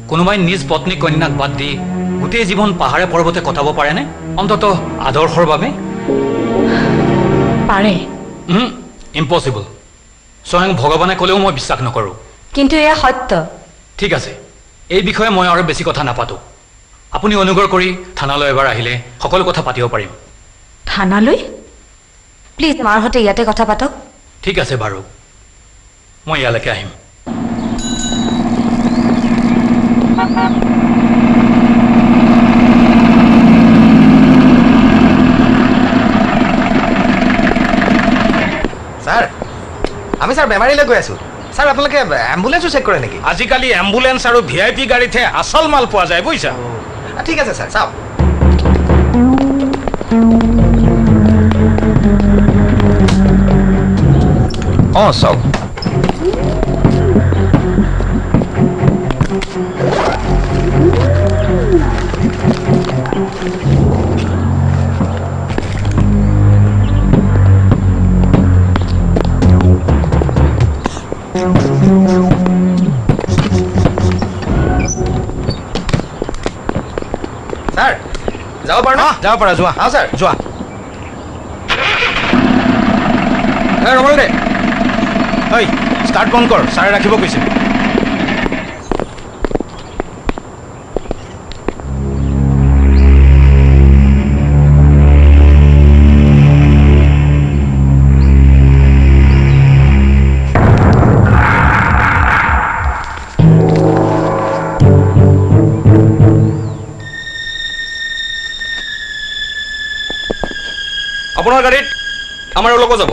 কোনোবাই নিজ পত্নী কন্যাক বাদ দি গোটেই জীৱন পাহাৰে পৰ্বতে কটাব পাৰেনে? অন্ততঃ আদৰ্শৰ বাবে পাৰে। ইম্পচিবল। স্বয়ং ভগৱানে ক'লেও মই বিশ্বাস নকৰোঁ। কিন্তু এয়া সত্য। ঠিক আছে, এই বিষয়ে মই আৰু বেছি কথা নাপাতো। আপুনি অনুগ্ৰহ কৰি থানালৈ এবাৰ আহিলে সকলো কথা পাতিব পাৰিম। থানালৈ? প্লিজ মাৰ সৈতে ইয়াতে কথা পাতক। ঠিক আছে বাৰু, মই ইয়ালৈকে আহিম। ছাৰ, আমি ছাৰ বেমাৰীলৈ গৈ আছোঁ। ছাৰ আপোনালোকে এম্বুলেঞ্চো চেক কৰে নেকি? আজিকালি এম্বুলেঞ্চ আৰু VIP গাড়ীতহে আচল মাল পোৱা যায়, বুজিছা? ঠিক আছে ছাৰ, চাওক। অঁ চাওক। ছাৰ যাব পাৰোঁ ন? যাব পাৰা, যোৱা। অঁ ছাৰ যোৱা। ৰ'ব দে। ঐ ষ্টাৰ্ট বন্ধ কৰ, ছাৰে ৰাখিব কৈছে। আপোনাৰ গাড়ীত আমাৰ লগত যাব।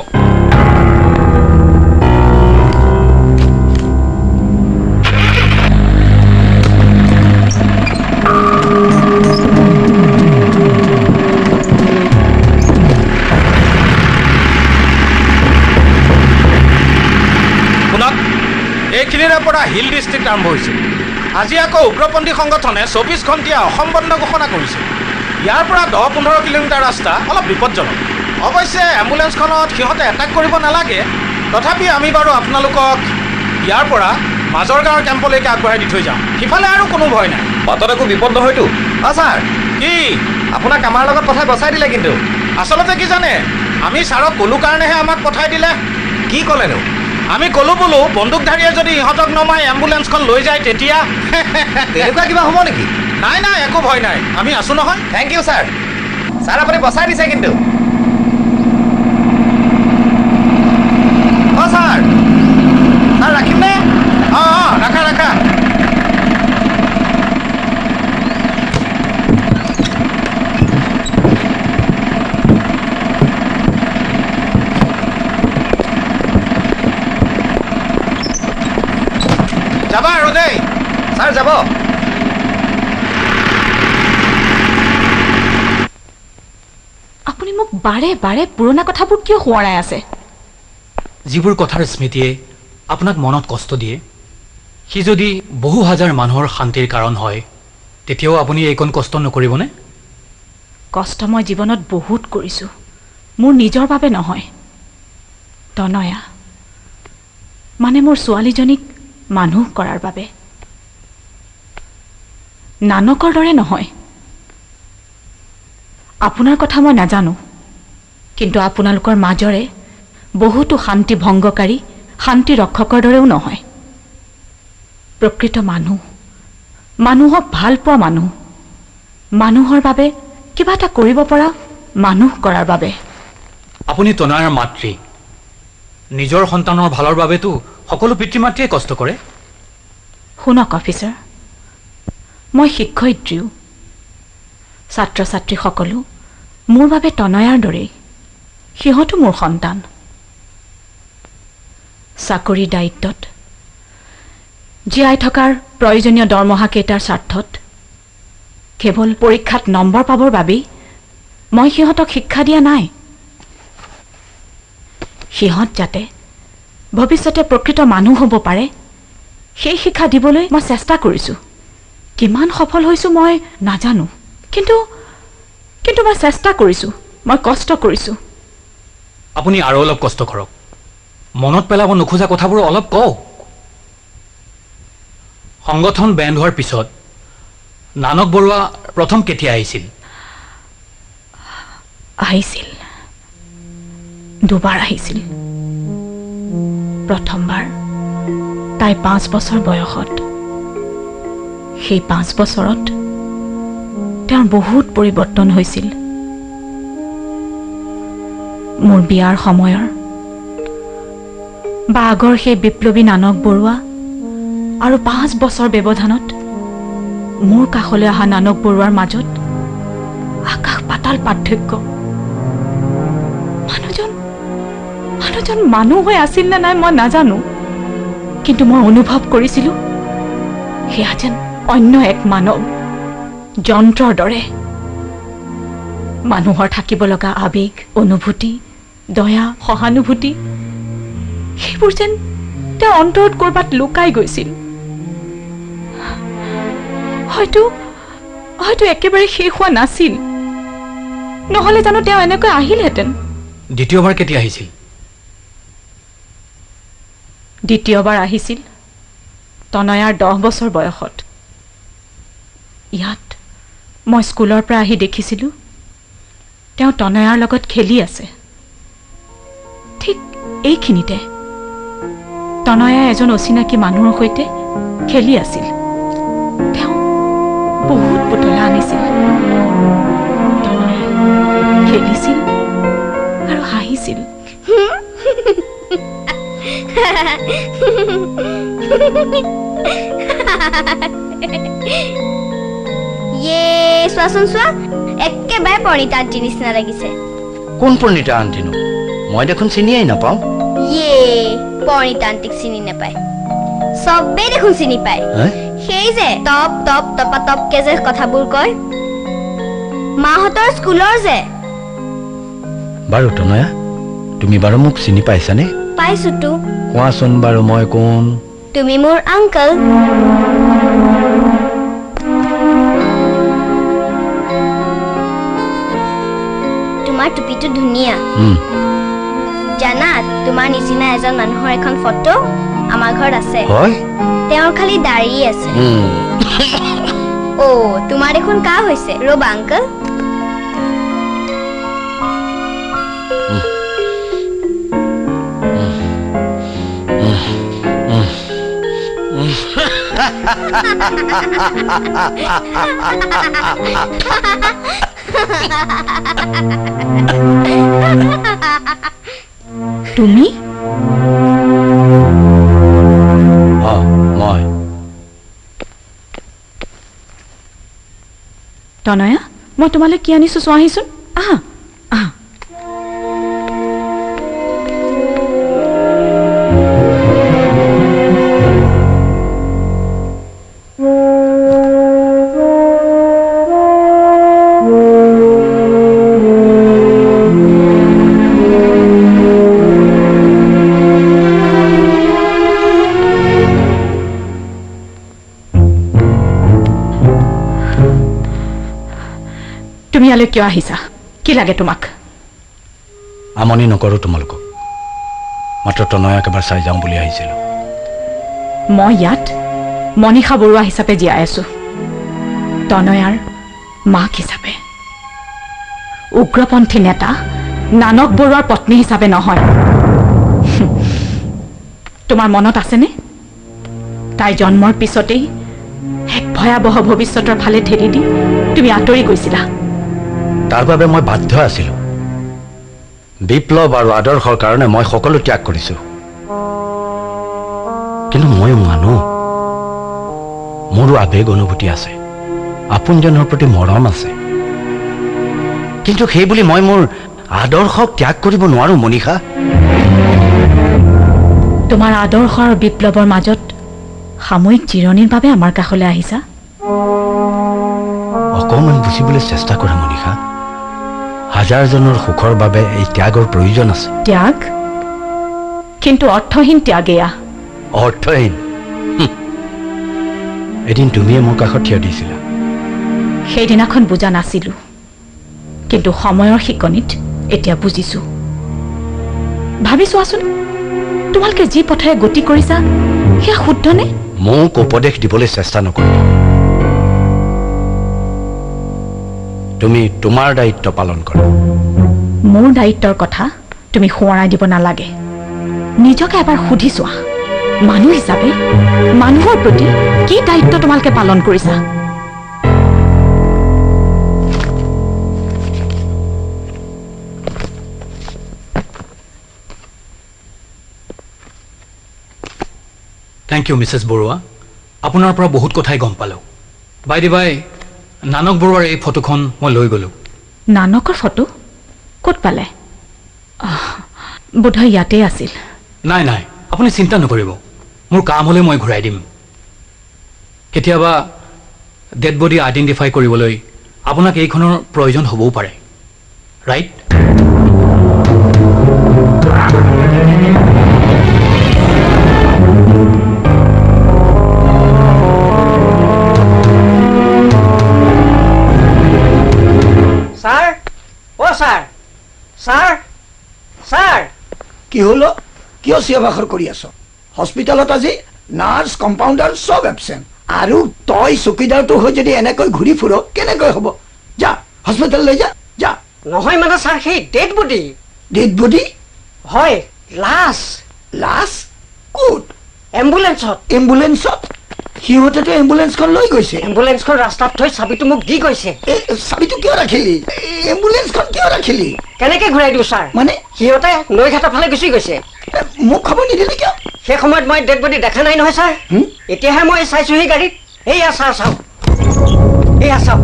শুনক, এইখিনিৰে পৰা হিল ডিষ্ট্ৰিক্ট আৰম্ভ হৈছে। আজি আকৌ উগ্ৰপন্থী সংগঠনে 24 ঘণ্টীয়া অসম বন্ধ ঘোষণা কৰিছে। ইয়াৰ পৰা 10-15 কিলোমিটাৰ ৰাস্তা অলপ বিপদজনক। অৱশ্যে এম্বুলেঞ্চখনত সিহঁতে এটাক কৰিব নালাগে। তথাপি আমি বাৰু আপোনালোকক ইয়াৰ পৰা মাজৰ গাঁৱৰ কেম্পলৈকে আগবঢ়াই দি থৈ যাম। সিফালে আৰু কোনো ভয় নাই। বাটত একো বিপদ নহয়তো? অঁ ছাৰ, কি আপোনাক আমাৰ লগত পঠাই বচাই দিলে? কিন্তু আচলতে কি জানে, আমি ছাৰক ক'লো কাৰণেহে আমাক পঠাই দিলে। কি ক'লেনো? আমি ক'লো বোলো বন্দুকধাৰীয়ে যদি ইহঁতক নমাই এম্বুলেঞ্চখন লৈ যায় তেতিয়া তেনেকুৱা কিবা হ'ব নেকি? নাই নাই, একো ভয় নাই, আমি আছোঁ নহয়। Thank you sir. ছাৰ আপুনি বচাই দিছে কিন্তু। অঁ ছাৰ, ছাৰ ৰাখিম নে? অঁ অঁ, ৰাখা ৰাখা। যাবা আৰু দেই। ছাৰ যাব। আপুনি মোক বাৰে বাৰে পুৰণা কথাবোৰ কিয় সোঁৱৰাই আছে? যিবোৰ কথাৰ স্মৃতিয়ে আপোনাক মনত কষ্ট দিয়ে, সি যদি বহু হাজাৰ মানুহৰ শান্তিৰ কাৰণ হয়, তেতিয়াও আপুনি এইকণ কষ্ট নকৰিবনে? কষ্ট মই জীৱনত বহুত কৰিছোঁ, মোৰ নিজৰ বাবে নহয়। তনয়া, মানে মোৰ ছোৱালীজনীক মানুহ কৰাৰ বাবে। নানকৰ দৰে নহয়। আপোনাৰ কথা মই নাজানো, কিন্তু আপোনালোকৰ মাজৰে বহুতো শান্তি ভংগকাৰী শান্তি ৰক্ষকৰ দৰেও নহয়। প্ৰকৃত মানুহ, মানুহক ভাল পোৱা মানুহ, মানুহৰ বাবে কিবা এটা কৰিব পৰা মানুহ কৰাৰ বাবে। আপুনি তনয়াৰ মাতৃ। নিজৰ সন্তানৰ ভালৰ বাবেতো সকলো পিতৃ মাতৃয়ে কষ্ট কৰে। শুনক অফিচাৰ, মই শিক্ষয়িত্ৰীও। ছাত্ৰ ছাত্ৰীসকলো মোৰ বাবে তনয়াৰ দৰেই, সিহঁতো মোৰ সন্তান। চাকৰিৰ দায়িত্বত জীয়াই থকাৰ প্ৰয়োজনীয় দৰমহাকেইটাৰ স্বাৰ্থত কেৱল পৰীক্ষাত নম্বৰ পাবৰ বাবেই মই সিহঁতক শিক্ষা দিয়া নাই। সিহঁত যাতে ভৱিষ্যতে প্ৰকৃত মানুহ হ'ব পাৰে সেই শিক্ষা দিবলৈ মই চেষ্টা কৰিছোঁ। কিমান সফল হৈছোঁ মই নাজানো, কিন্তু মই চেষ্টা কৰিছোঁ, মই কষ্ট কৰিছোঁ। আপুনি আৰু অলপ কষ্ট কৰক। মনত পেলাব নোখোজা কথাবোৰ অলপ কওক। সংগঠন বেণ্ড হোৱাৰ পিছত নানক বৰুৱা প্ৰথম কেতিয়া আহিছিল? আহিছিল, দুবাৰ আহিছিল। প্ৰথমবাৰ তাই 5 বছৰ বয়সত। সেই 5 বছৰত তেওঁৰ বহুত পৰিৱৰ্তন হৈছিল। মোৰ বিয়াৰ সময়ৰ বা আগৰ সেই বিপ্লৱী নানক বৰুৱা আৰু 5 বছৰ ব্যৱধানত মোৰ কাষলৈ অহা নানক বৰুৱাৰ মাজত আকাশ পাতাল পাৰ্থক্য। মানুহজন মানুহ হৈ আছিল নে নাই মই নাজানো, কিন্তু মই অনুভৱ কৰিছিলোঁ সেয়া যেন অন্য এক মানৱ, যন্ত্ৰৰ দৰে। মানুহৰ থাকিব লগা আৱেগ, অনুভূতি, দয়া, সহানুভূতি সেইবোৰ যেন তেওঁৰ অন্তৰত ক'ৰবাত লুকাই গৈছিল। হয়তো একেবাৰে শেষ হোৱা নাছিল, নহ'লে জানো তেওঁ এনেকৈ আহিলহেঁতেন। দ্বিতীয়বাৰ কেতিয়া আহিছিল? দ্বিতীয়বাৰ আহিছিল তনয়াৰ 10 বছৰ বয়সত। ইয়াত মই স্কুলৰ পৰা আহি দেখিছিলোঁ তেওঁ তনয়াৰ লগত খেলি আছে। ঠিক এইখিনিতে তনয়া এজন অচিনাকি মানুহৰ সৈতে খেলি আছিল। তেওঁ বহুত পুতলা আনিছিল। তনয়াই খেলিছিল আৰু হাঁহিছিল। চোৱাচোন চোৱা, একেবাৰে পৰিণীতা আন্টি নিচিনা লাগিছে। কোন পৰিণীতা আন্টিনো? মই দেখোন চিনিয়েই নাপাওঁ। পৰিণীতা আন্টিক চিনি নাপায়? চবেই দেখোন চিনি পায়। সেই যে টপ টপ টপা টপকে যে কথাবোৰ কয়, মাহঁতৰ স্কুলৰ যে। বাৰু তনয়া, তুমি বাৰু মোক চিনি পাইছানে? পাইছোতো। কোৱাচোন বাৰু মই কোন? তুমি মোৰ আংকল। তোমাৰ টুপিটো ধুনীয়া। জানা, তোমাৰ নিচিনা এজন মানুহৰ এখন ফটো আমাৰ ঘৰত আছে। তেওঁৰ খালি দাড়ি আছে। তোমাৰ দেখোন কাহ হৈছে। ৰ'বা আংকল। তুমি? মই। তনয়া, মই তোমালৈ কি আনিছো চোৱাহিচোন। আহা আহা। তুমি ইয়ালৈ কিয় আহিছা? কি লাগে তোমাক? আমনি নকৰো তোমালোকক, মাত্ৰ তনয়াক এবাৰ চাই যাওঁ বুলি আহিছিলোঁ। মই ইয়াত মনীষা বৰুৱা হিচাপে জীয়াই আছো, তনয়াৰ মাক হিচাপে। উগ্ৰপন্থী নেতা নানক বৰুৱাৰ পত্নী হিচাপে নহয়। তোমাৰ মনত আছেনে? তাই জন্মৰ পিছতেই এক ভয়াৱহ ভৱিষ্যতৰ ফালে ঠেলি দি তুমি আঁতৰি গৈছিলা। তাৰ বাবে মই বাধ্য আছিলোঁ বিপ্লৱ আৰু আদৰ্শৰ কাৰণে মই সকলো ত্যাগ কৰিছোঁ কিন্তু মই মানুহ মোৰো আবেগ অনুভূতি আছে আপোনজনৰ প্ৰতি মৰম আছে কিন্তু সেই বুলি মই মোৰ আদৰ্শক ত্যাগ কৰিব নোৱাৰো মনীষা তোমাৰ আদৰ্শ আৰু বিপ্লৱৰ মাজত সাময়িক জিৰণিৰ বাবে আমাৰ কাষলৈ আহিছা অকণমান বুজিবলৈ চেষ্টা কৰা মনীষা হাজাৰজনৰ সুখৰ বাবে এই ত্যাগৰ প্ৰয়োজন আছে ত্যাগ কিন্তু অৰ্থহীন ত্যাগ এয়া অৰ্থহীন এদিন তুমিয়ে মোৰ কাষত থিয় দিছিলা সেইদিনাখন বুজা নাছিলো কিন্তু সময়ৰ শিকনিত এতিয়া বুজিছো ভাবি চোৱাচোন তোমালোকে যি পথেৰে গতি কৰিছা সেয়া শুদ্ধনে মোক উপদেশ দিবলৈ চেষ্টা নকৰিবা তুমি তোমাৰ দায়িত্ব পালন কৰা মোৰ দায়িত্বৰ কথা তুমি সোঁৱৰাই দিব নালাগে নিজকে এবাৰ সুধি চোৱা মানুহ হিচাপে মানুহৰ প্ৰতি কি দায়িত্ব তোমালোকে পালন কৰিছা থেংক ইউ মিছেছ বৰুৱা আপোনাৰ পৰা বহুত কথাই গম পালোঁ বাই নানক বৰুৱাৰ এই ফটোখন মই লৈ গ'লোঁ নানকৰ ফটো ক'ত পালে বোধহয় ইয়াতে আছিল নাই আপুনি চিন্তা নকৰিব মোৰ কাম হ'লে মই ঘূৰাই দিম কেতিয়াবা ডেড বডি আইডেণ্টিফাই কৰিবলৈ আপোনাক এইখনৰ প্ৰয়োজন হ'বও পাৰে ৰাইট স্যাৰ ও স্যাৰ স্যাৰ স্যাৰ কি হলো কিয় চিঞৰ কৰি আছ হস্পিটালত আজি নাৰ্ছ কম্পাউণ্ডাৰ সব এবসেন্ট আৰু তই চকীদাৰটো হৈ যদি এনেকৈ ঘূৰি ফুৰ কেনেকৈ হ'ব যা হস্পিটাল লৈ যা নহয় মানে স্যাৰ সেই ডেড বডি হয় লাশ ক'ত এম্বুলেন্সত সিহঁতেতো এম্বুলেন্সখন লৈ গৈছে এম্বুলেন্সখন ৰাস্তাত থৈ চাবিটো মোক দি গৈছে চাবিটো কিয় ৰাখিলি এম্বুলেন্সখন কিয় ৰাখিলি কেনেকে ঘূৰাই দিওঁ ছাৰ মানে সিহঁতে নৈঘাটৰ ফালে গুচি গৈছে মোক খবৰ নিদিলি কিয় সেই সময়ত মই ডেড বডি দেখা নাই নহয় ছাৰ এতিয়াহে মই চাইছোহি গাড়ীত এইয়া ছাৰ চাওক এইয়া চাওক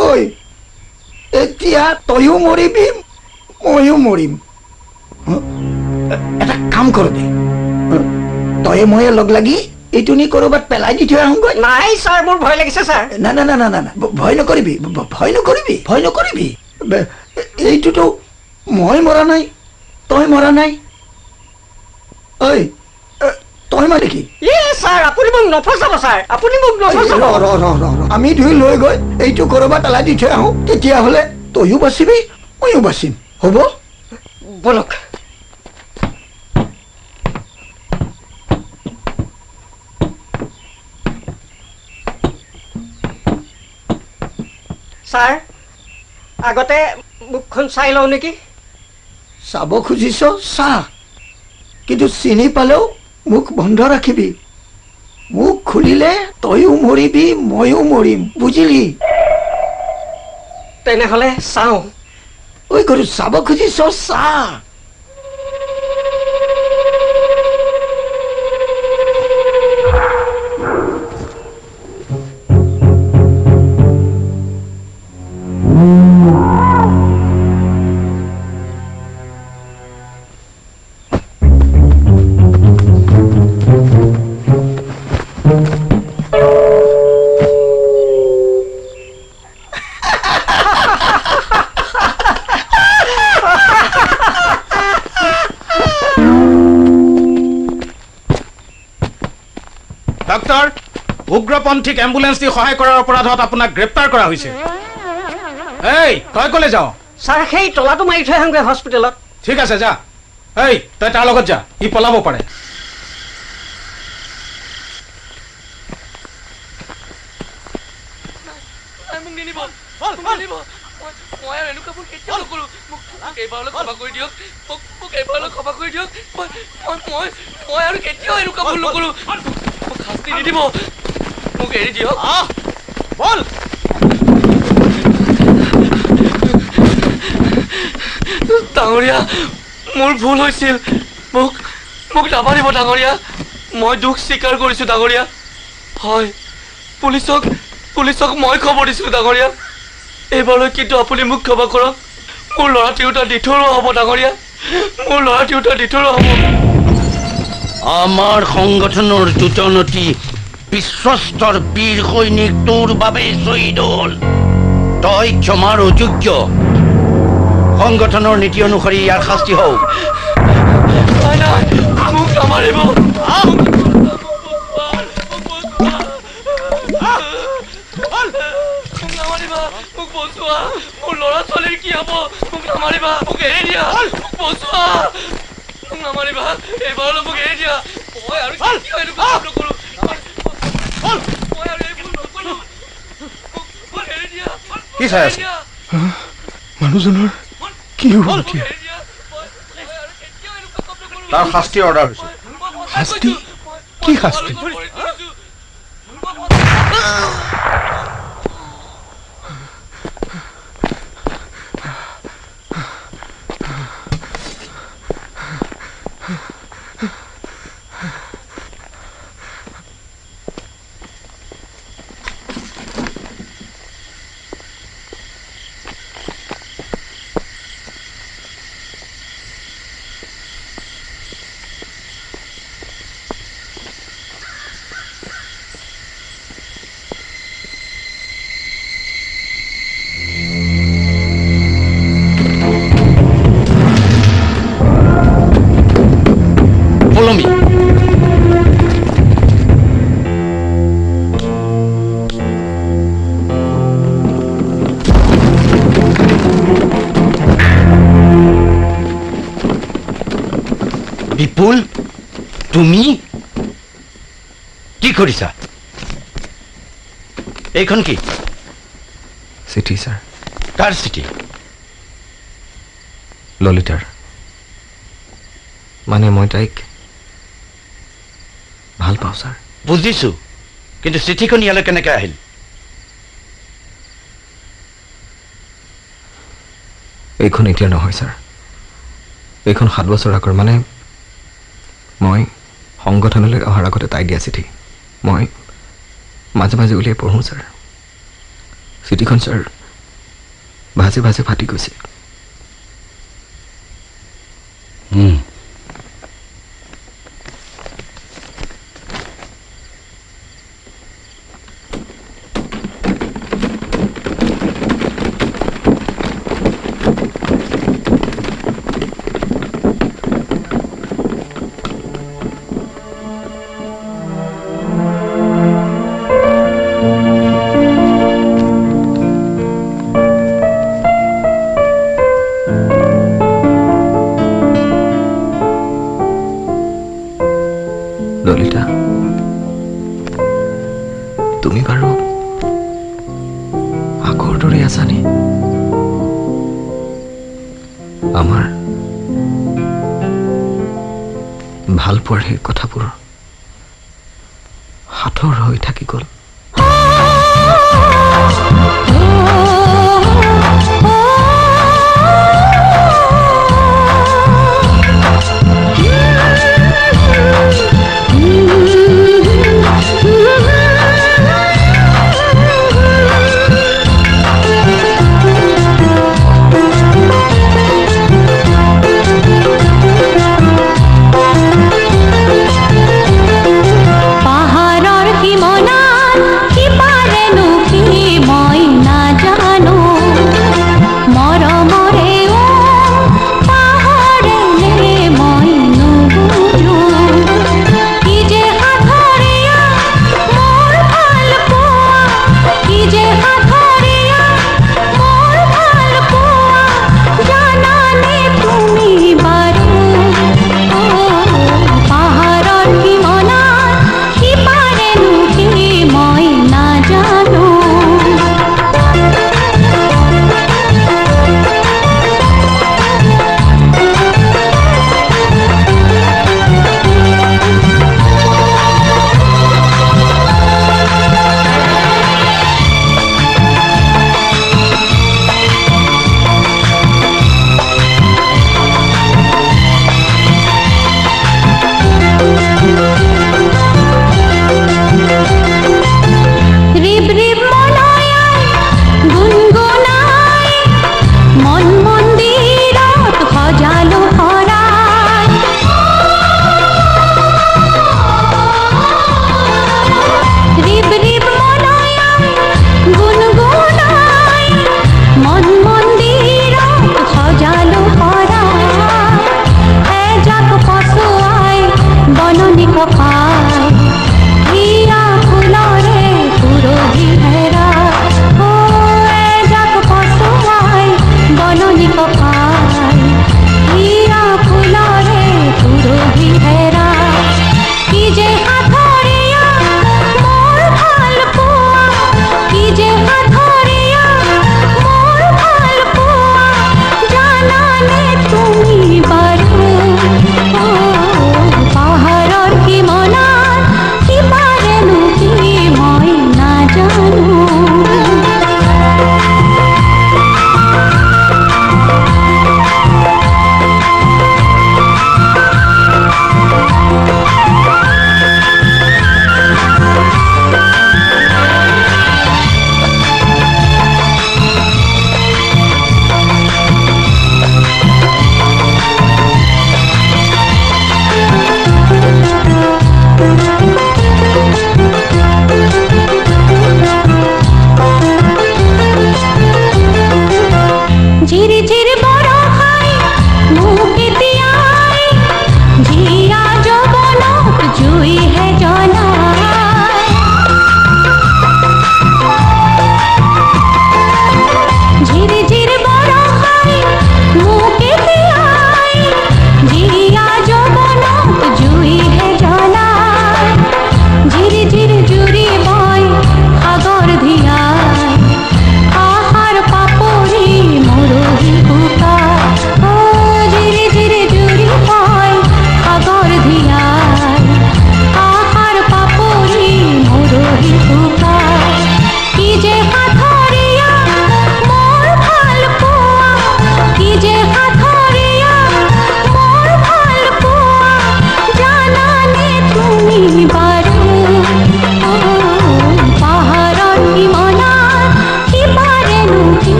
ঐ এতিয়া তয়ো মৰিবি ময়ো মৰিম এটা কাম কৰ দে তয়ে ময়ে লগ লাগি এইটো নি কৰবাত পেলাই দি থৈ আহোঁগৈ নাই ছাৰ মোৰ ভয় লাগিছে ছাৰ না ভয় নকৰিবি এইটোতো মই মৰা নাই তই মৰা নাই ঐ তই মাৰে কি ছাৰ আপুনি মোক নফচাব ছাৰ আপুনি মোক নফচাব আমি দুই লৈ গৈ এইটো কৰবাত পেলাই দি থৈ আহোঁ তেতিয়াহ'লে তয়ো বাচিবি ময়ো বাচিম হ'ব বলক ছাৰ আগতে মুখখন চাই লওঁ নেকি চাব খুজিছ চা কিন্তু চিনি পালেও মুখ বন্ধ ৰাখিবি মুখ খুলিলে তয়ো মৰিবি ময়ো মৰিম বুজিলি তেনেহ'লে চাওঁ ঐ গৰু চাব খুজিছ চা ডক্টৰ উগ্ৰপন্থীক এম্বুলেন্স দি সহায় কৰাৰ অপৰাধত আপোনাক গ্ৰেপ্তাৰ কৰা হৈছে এই তই ক'লে যাওঁ ছাৰ সেই তলাটো মাৰি থৈ আহোঁগৈ হস্পিটেলত ঠিক আছে যা এই তই তাৰ লগত যা ই পলাব পাৰে বল ডাঙৰীয়া মোৰ ভুল হৈছিল মোক মোক নামাৰিব ডাঙৰীয়া মই দুখ স্বীকাৰ কৰিছোঁ ডাঙৰীয়া হয় পুলিচক মই খবৰ দিছিলোঁ ডাঙৰীয়া এইবাৰলৈ কিন্তু আপুনি মোক ক্ষমা কৰক মোৰ ল'ৰা তিৰোতা দি থোৱা হ'ব ডাঙৰীয়া মোৰ ল'ৰা তিৰোতা দি থোৱা হ'ব আমাৰ সংগঠনৰ দুজনতি বিশ্বস্তৰ বীৰ সৈনিক তোৰ বাবে শ্বহীদ হ'ল তই ক্ষমাৰ অযোগ্য সংগঠনৰ নীতি অনুসৰি ইয়াৰ শাস্তি হওক মোক নামাৰিব মোক বচোৱা মোৰ ল'ৰা ছোৱালীৰ কি হ'ব মোক নামাৰিবা মোক এৰি দিয়া মোক বচোৱা মোক নামাৰিবা এইবাৰলৈ মোক এৰি দিয়া মই আৰু কিয় এনেকুৱা কাম নকৰোঁ মই আৰু এই ভুল নকৰোঁ মোক এৰি দিয়া কি চাই আছে মানুহজনৰ কি হ'ল এতিয়া তাৰ শাস্তি অৰ্ডাৰ হৈছে শাস্তি কি শাস্তি Follow me. বিপুল তুমি কি কৰিছা এইখন কি চিঠি ছাৰ কাৰ চিঠি ললিতাৰ মানে মই তাইক ভাল পাওঁ ছাৰ বুজিছো কিন্তু চিঠিখন ইয়ালৈ কেনেকৈ আহিল এইখন এতিয়া নহয় ছাৰ এইখন 7 বছৰ আগৰ মানে মই সংগঠনলৈ অহাৰ আগতে তাই দিয়া চিঠি মই মাজে মাজে উলিয়াই পঢ়োঁ ছাৰ চিঠিখন ছাৰ ভাজে ভাজে ফাটি গৈছে ললিতা তুমি বাৰু আগৰ দৰে আছানে আমাৰ ভাল পোৱাৰ সেই কথাবোৰ সাঁথৰ হৈ থাকি গ'ল পাহাৰৰ সীমনাত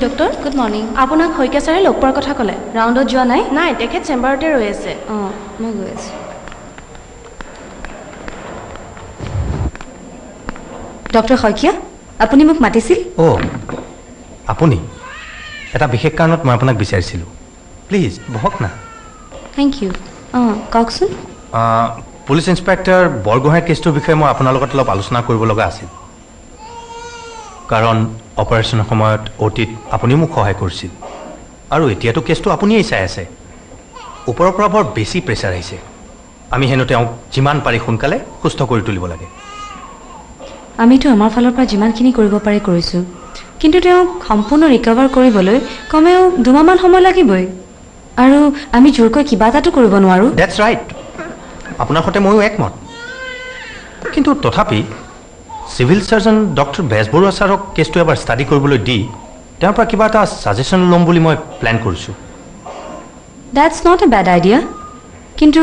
ডক্টৰ গুড মৰ্ণিং আপোনাক শইকীয়া ছাৰে লগ পোৱাৰ কথা ক'লে ৰাউণ্ডত যোৱা নাই নাই তেখেত চেম্বাৰতে ৰৈ আছে অঁ মই গৈ আছোঁ ডক্টৰ শইকীয়া আপুনি মোক মাতিছিল অ' আপুনি এটা বিশেষ কাৰণত মই আপোনাক বিচাৰিছিলোঁ প্লিজ বহক না থেংক ইউ অঁ কওকচোন পুলিচ ইন্সপেক্টৰ বৰগোহাঁইৰ কেছটোৰ বিষয়ে মই আপোনাৰ লগত অলপ আলোচনা কৰিব লগা আছিল কাৰণ অপাৰেশ্যনৰ সময়ত অ'টিত আপুনি মোক সহায় কৰিছিল আৰু এতিয়াতো কেছটো আপুনিয়েই চাই আছে ওপৰৰ পৰা বৰ বেছি প্ৰেছাৰ আহিছে আমি হেনো তেওঁক যিমান পাৰি সোনকালে সুস্থ কৰি তুলিব লাগে আমিতো আমাৰ ফালৰ পৰা যিমানখিনি কৰিব পাৰি কৰিছোঁ কিন্তু তেওঁক সম্পূৰ্ণ ৰিকভাৰ কৰিবলৈ কমেও 2 মাহমান সময় লাগিবই আৰু আমি জোৰকৈ কিবা এটাতো কৰিব নোৱাৰোঁ ডেটছ ৰাইট আপোনাৰ সৈতে ময়ো একমত কিন্তু তথাপি চিভিল চাৰ্জন ডক্টৰ বেজবৰুৱা ছাৰক কেছটো এবাৰ ষ্টাডি কৰিবলৈ দি তেওঁৰ পৰা কিবা এটা ছাজেশ্যন ল'ম বুলি মই প্লেন কৰিছোঁ that's not a bed idea কিন্তু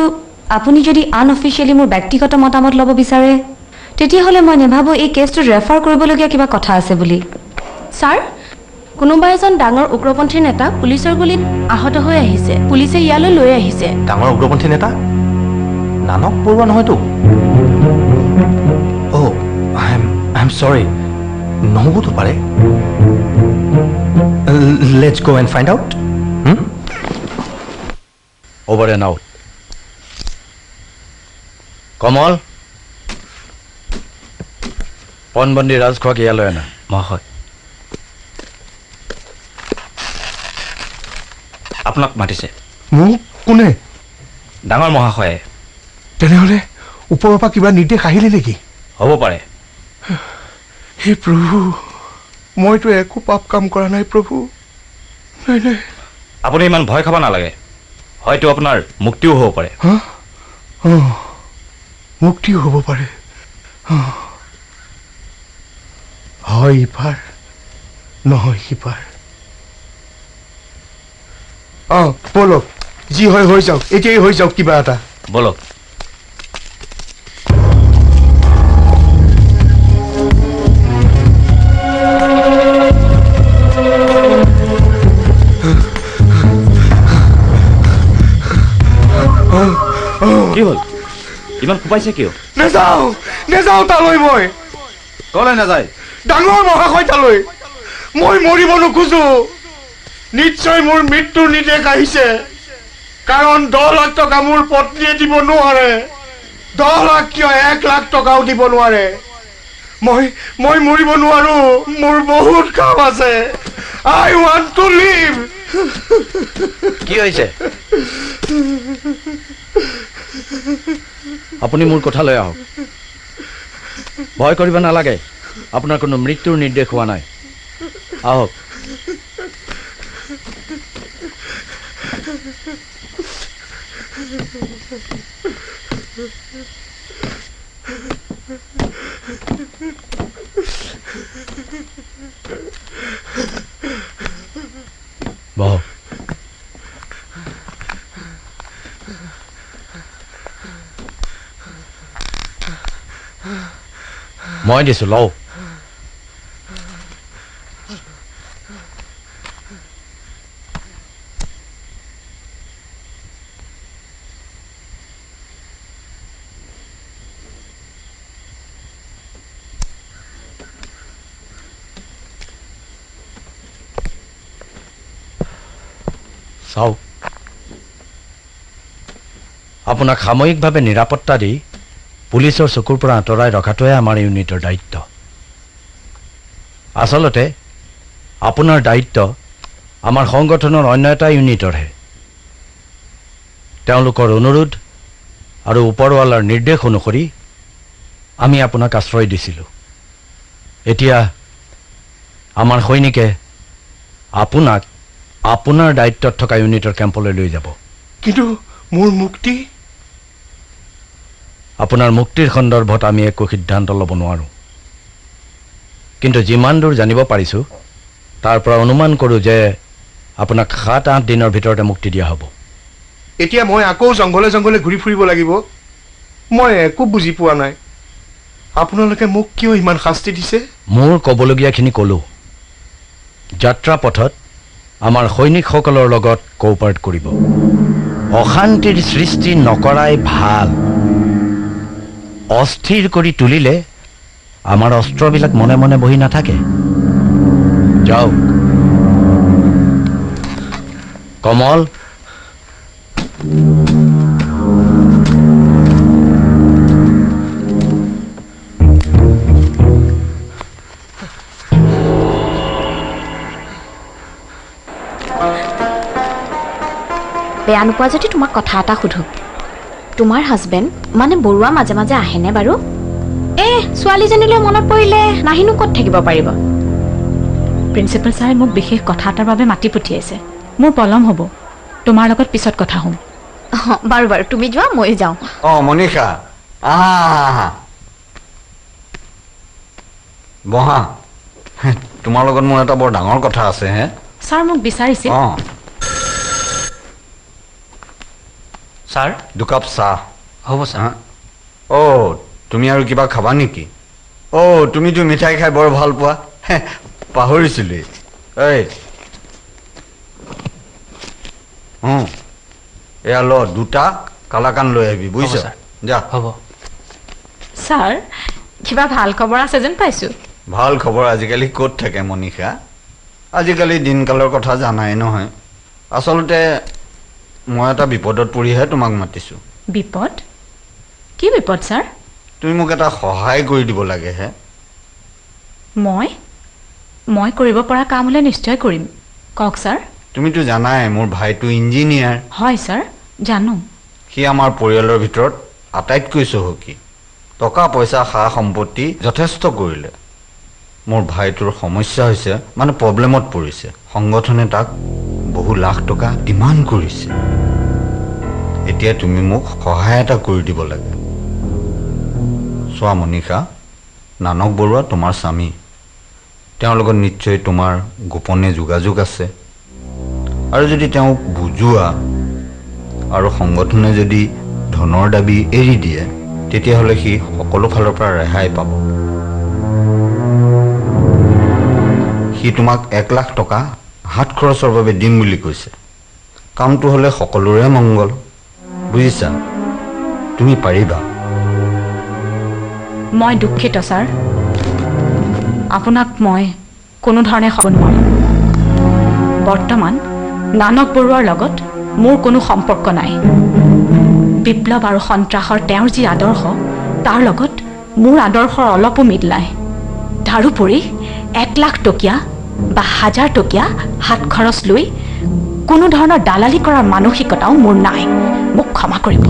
আপুনি যদি আনঅফিচিয়েলি মোৰ ব্যক্তিগত মতামত ল'ব বিচাৰে তেতিয়াহ'লে মই নেভাবোঁ এই কেছটো ৰেফাৰ কৰিবলগীয়া কিবা কথা আছে বুলি ছাৰ কোনোবা এজন ডাঙৰ উগ্ৰপন্থীৰ নেতা পুলিচৰ গুলীত আহত হৈ আহিছে পুলিচে ইয়ালৈ লৈ আহিছে ডাঙৰ উগ্ৰপন্থী নেতা নানক বৰুৱা নহয়তো অ' আই এম চৰি নহ'বতো পাৰে let's go and find out over and out Kamal পণবন্দী ৰাজখোৱাক ইয়ালৈ আনা মহাশয় আপোনাক মাতিছে মোক কোনে ডাঙৰ মহাশয়ে তেনেহ'লে ওপৰৰ পৰা কিবা নিৰ্দেশ আহিলে নেকি হ'ব পাৰে হে প্ৰভু মইতো একো পাপ কাম কৰা নাই প্ৰভু নাই নাই আপুনি ইমান ভয় খাব নালাগে হয়তো আপোনাৰ মুক্তিও হ'ব পাৰে মুক্তিও হ'ব পাৰে হয় ইপাৰ নহয় সিপাৰ বলক যি হয় হৈ যাওক এতিয়াই হৈ যাওক কিবা এটা বলক কি হ'ল ইমান কোপাইছে কিয় নেযাওঁ তালৈ মই কলৈ নাযায় ডাঙৰ মহাশয় তালৈ মই মৰিব নোখোজো নিশ্চয় মোৰ মৃত্যুৰ নিৰ্দেশ আহিছে কাৰণ 10 লাখ টকা মোৰ পত্নীয়ে দিব নোৱাৰে 10 লাখ কিয় 1 লাখ টকাও দিব নোৱাৰে মই মৰিব নোৱাৰো মোৰ বহুত কাম আছে আই ৱান্ট টু লিভ কি হৈছে আপুনি মোৰ কথালৈ আহক ভয় কৰিব নালাগে আপোনাৰ কোনো মৃত্যুৰ নিৰ্দেশ হোৱা নাই আহক বহক মই দিছো লও চাওক আপোনাক সাময়িকভাৱে নিৰাপত্তা দি পুলিচৰ চকুৰ পৰা আঁতৰাই ৰখাটোৱে আমাৰ ইউনিটৰ দায়িত্ব আচলতে আপোনাৰ দায়িত্ব আমাৰ সংগঠনৰ অন্য এটা ইউনিটৰহে তেওঁলোকৰ অনুৰোধ আৰু ওপৰৱালাৰ নিৰ্দেশ অনুসৰি আমি আপোনাক আশ্ৰয় দিছিলোঁ এতিয়া আমাৰ সৈনিকে আপোনাক আপোনাৰ দায়িত্বত থকা ইউনিটৰ কেম্পলৈ লৈ যাব কিন্তু মোৰ মুক্তি আপোনাৰ মুক্তিৰ সন্দৰ্ভত আমি একো সিদ্ধান্ত ল'ব নোৱাৰোঁ কিন্তু যিমান দূৰ জানিব পাৰিছোঁ তাৰ পৰা অনুমান কৰোঁ যে আপোনাক 7-8 দিনৰ ভিতৰতে মুক্তি দিয়া হ'ব এতিয়া মই আকৌ জংঘলে জংঘলে ঘূৰি ফুৰিব লাগিব মই একো বুজি পোৱা নাই আপোনালোকে মোক কিয় ইমান শাস্তি দিছে মোৰ ক'বলগীয়াখিনি ক'লোঁ যাত্ৰা পথত আমাৰ সৈনিকসকলৰ লগত কোঅপাৰেট কৰিব অশান্তিৰ সৃষ্টি নকৰাই ভাল অস্থিৰ কৰি তুলিলে আমাৰ অস্ত্ৰবিলাক মনে মনে বহি নাথাকে যাওক কমল বেয়া নোপোৱা যদি তোমাক কথা এটা সোধো তোমাৰ হাজবেণ্ড মানে বৰুৱা মাজে মাজে আহেনে বাৰু ছোৱালীজনীলৈ মনত পৰিলে নাহিনো ক'ত থাকিব পাৰিব প্ৰিন্সিপাল ছাৰে মোক বিশেষ কথা এটাৰ বাবে মাতি পঠিয়াইছে মোৰ পলম হ'ব তোমাৰ লগত পিছত কথা হ'ম বাৰু বাৰু তুমি যোৱা মই যাওঁ মনীষা আহা বহা তোমাৰ লগত মোৰ এটা বৰ ডাঙৰ কথা আছে হে ছাৰ মোক বিচাৰিছিল ছাৰ দুকাপ চাহ হ'ব ছাৰ তুমি আৰু কিবা খাবা নেকি তুমিতো মিঠাই খাই বৰ ভাল পোৱা পাহৰিছিলোৱেই এয়া ল দুটা কালাকান লৈ আহিবি বুজিছ যা হ'ব ছাৰ কিবা ভাল খবৰ আছে যেন পাইছোঁ ভাল খবৰ আজিকালি ক'ত থাকে মনীষা আজিকালি দিনকালৰ কথা জানাই নহয় আচলতে মই এটা বিপদত পৰিহে তোমাক মাতিছোঁ বিপদ কি বিপদ ছাৰ তুমি মোক এটা সহায় কৰি দিব লাগে হে মই কৰিব পৰা কাম হ'লে নিশ্চয় কৰিম কওক ছাৰ তুমিতো জানাই মোৰ ভাইটো ইঞ্জিনিয়াৰ হয় ছাৰ জানো সি আমাৰ পৰিয়ালৰ ভিতৰত আটাইতকৈ চহকী টকা পইচা সা সম্পত্তি যথেষ্ট কৰিলে মোৰ ভাইটোৰ সমস্যা হৈছে মানে প্ৰব্লেমত পৰিছে সংগঠনে তাক বহু লাখ টকা ডিমাণ্ড কৰিছে এতিয়া তুমি মোক সহায় এটা কৰি দিব লাগে চোৱা মনীষা নানক বৰুৱা তোমাৰ স্বামী তেওঁৰ লগত নিশ্চয় তোমাৰ গোপনে যোগাযোগ আছে আৰু যদি তেওঁক বুজোৱা আৰু সংগঠনে যদি ধনৰ দাবী এৰি দিয়ে তেতিয়াহ'লে সি সকলো ফালৰ পৰা ৰেহাই পাব সি তোমাক 1 লাখ টকা হাত খৰচৰ বাবে দিম বুলি কৈছে কামটো হ'লে সকলোৰে মংগল বুজিছা তুমি পাৰিবা মই দুখিত ছাৰ আপোনাক মই কোনো ধৰণে হ'ব নোৱাৰোঁ বৰ্তমান নানক বৰুৱাৰ লগত মোৰ কোনো সম্পৰ্ক নাই বিপ্লৱ আৰু সন্ত্ৰাসৰ তেওঁৰ যি আদৰ্শ তাৰ লগত মোৰ আদৰ্শৰ অলপো মিল নাই তাৰোপৰি 1 লাখ টকীয়া বা 1000 টকীয়া হাত খৰচ লৈ কোনো ধৰণৰ দালালি কৰাৰ মানসিকতাও মোৰ নাই মোক ক্ষমা কৰিব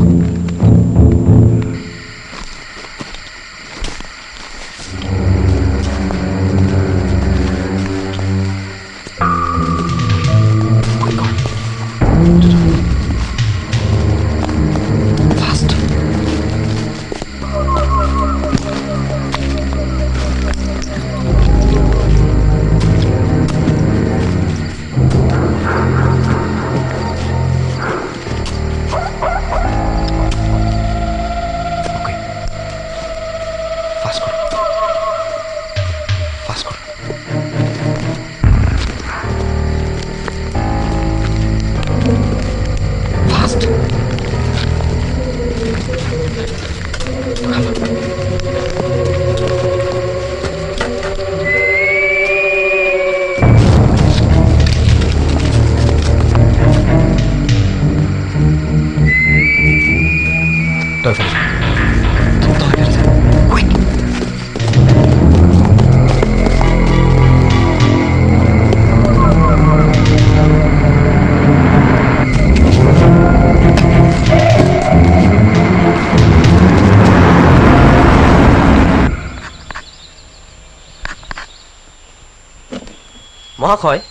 মহাশয়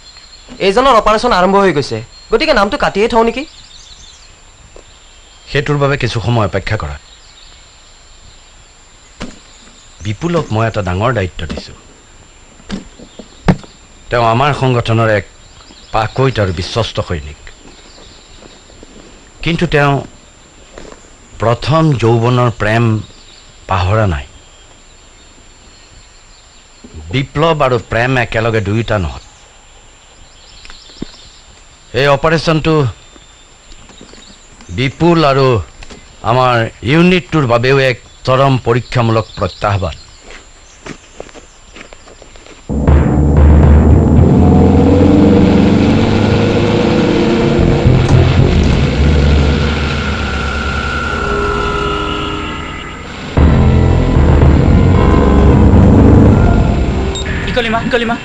এইজনৰ অপাৰেশ্যন আৰম্ভ হৈ গৈছে গতিকে নামটো কাটিয়ে থওঁ নেকি সেইটোৰ বাবে কিছু সময় অপেক্ষা কৰা বিপুলক মই এটা ডাঙৰ দায়িত্ব দিছোঁ তেওঁ আমাৰ সংগঠনৰ এক পাকৈত আৰু বিশ্বস্ত সৈনিক কিন্তু তেওঁ প্ৰথম যৌৱনৰ প্ৰেম পাহৰা নাই বিপ্লৱ আৰু প্ৰেম একেলগে দুয়োটা নহয় এই অপাৰেশ্যনটো বিপুল আৰু আমাৰ ইউনিটটোৰ বাবেও এক চৰম পৰীক্ষামূলক প্ৰত্যাহ্বান। Ikolima.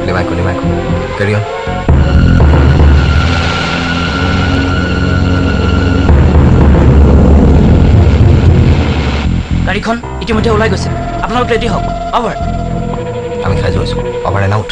Limaiko. Carry on. গাড়ীখন ইতিমধ্যে ওলাই গৈছে, আপোনালোক ৰেডি হওক। অভাৰ। আমি খাই যোৱাইছোঁ। Over and out.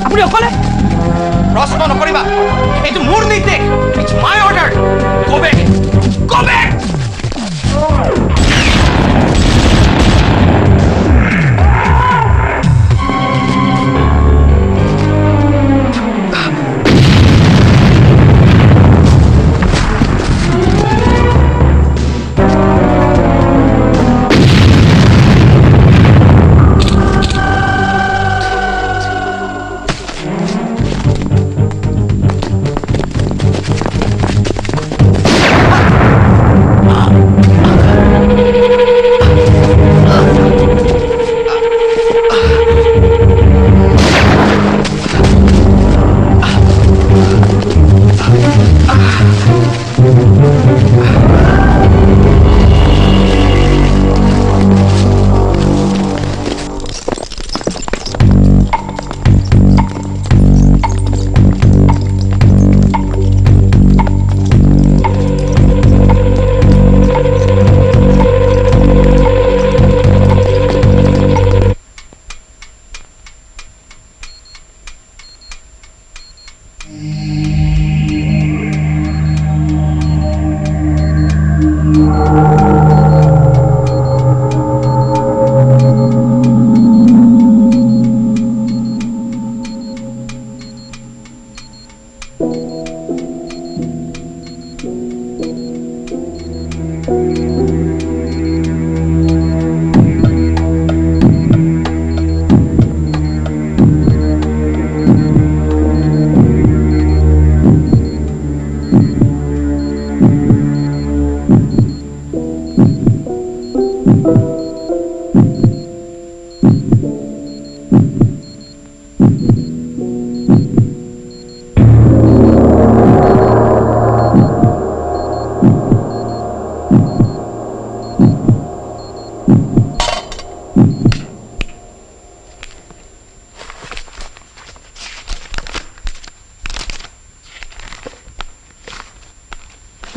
আপুনি অকলে প্ৰশ্ন নকৰিবা, এইটো মোৰ নিৰ্দেশ। It's my order. Go back.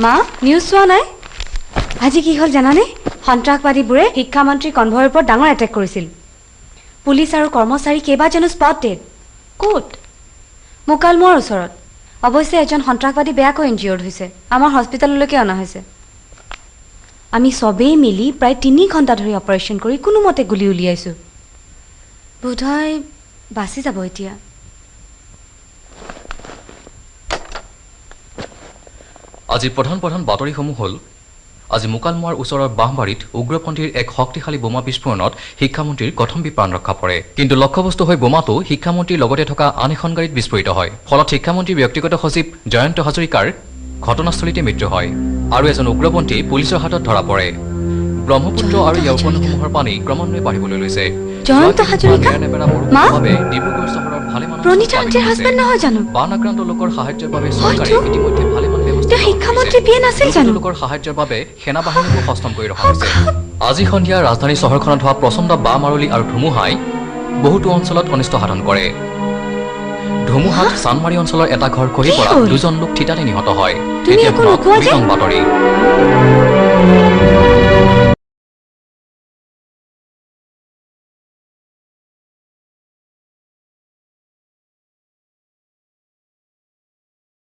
মা, নিউজ চোৱা নাই? আজি কি হ'ল জানানে? সন্ত্ৰাসবাদীবোৰে শিক্ষামন্ত্ৰী কনভয়ৰ ওপৰত ডাঙৰ এটেক কৰিছিল। পুলিচ আৰু কৰ্মচাৰী কেইবাজনো স্পটেড। ক'ত? মুকালমুৱাৰ ওচৰত। অৱশ্যে এজন সন্ত্ৰাসবাদী বেয়াকৈ ইনজিয়ৰ্ড হৈছে। আমাৰ হস্পিটেললৈকে অনা হৈছে। আমি চবেই মিলি প্ৰায় 3 ঘণ্টা ধৰি অপাৰেশ্যন কৰি কোনোমতে গুলি উলিয়াইছোঁ। বোধহয় বাচি যাব এতিয়া। আজি প্ৰধান বাতৰিসমূহ হ'ল আজি মোকালমোৱাৰ ওচৰৰ বাঁহবাৰীত উগ্ৰপন্থীৰ এক শক্তিশালী বোমা বিস্ফোৰণত শিক্ষামন্ত্ৰীৰ কথম্বি প্ৰাণ ৰক্ষা পৰে কিন্তু লক্ষ্যবস্তু হৈ বোমাটো শিক্ষামন্ত্ৰীৰ লগতে থকা আন এখন গাড়ীত বিস্ফোৰিত হয় ফলত শিক্ষামন্ত্ৰীৰ ব্যক্তিগত সচিব জয়ন্ত হাজৰিকাৰ ঘটনাস্থলীতে মৃত্যু হয় আৰু এজন উগ্ৰপন্থী পুলিচৰ হাতত ধৰা পৰে ব্ৰহ্মপুত্ৰ আৰু ইয়াৰ উপনদীসমূহৰ পানী ক্ৰমান্বয়ে বাঢ়িবলৈ লৈছে জয়ন্ত হাজৰিকা মা ডিব্ৰুগড় চহৰৰ ভালেমান প্ৰণীতা আন্টিৰ হাজবেণ্ড নহয় জানো বান আক্ৰান্ত লোকৰ সাহায্যৰ বাবে চৰকাৰে ইতিমধ্যে ভালেমান তেওঁ শিক্ষামন্ত্ৰী বিয়ে নাছিল জানো লোকৰ সাহায্যৰ বাবে সেনা বাহিনীকো সষ্টম কৰি ৰখা হৈছে আজি সন্ধিয়া ৰাজধানী চহৰখনত হোৱা প্ৰচণ্ড বামাৰলি আৰু ধুমুহাই বহুতো অঞ্চলত অনিষ্ট সাধন কৰে ধুমুহাত চানমাৰী অঞ্চলৰ এটা ঘৰ খহি পৰা দুজন লোক থিতাতে নিহত হয় এতিয়া বাতৰি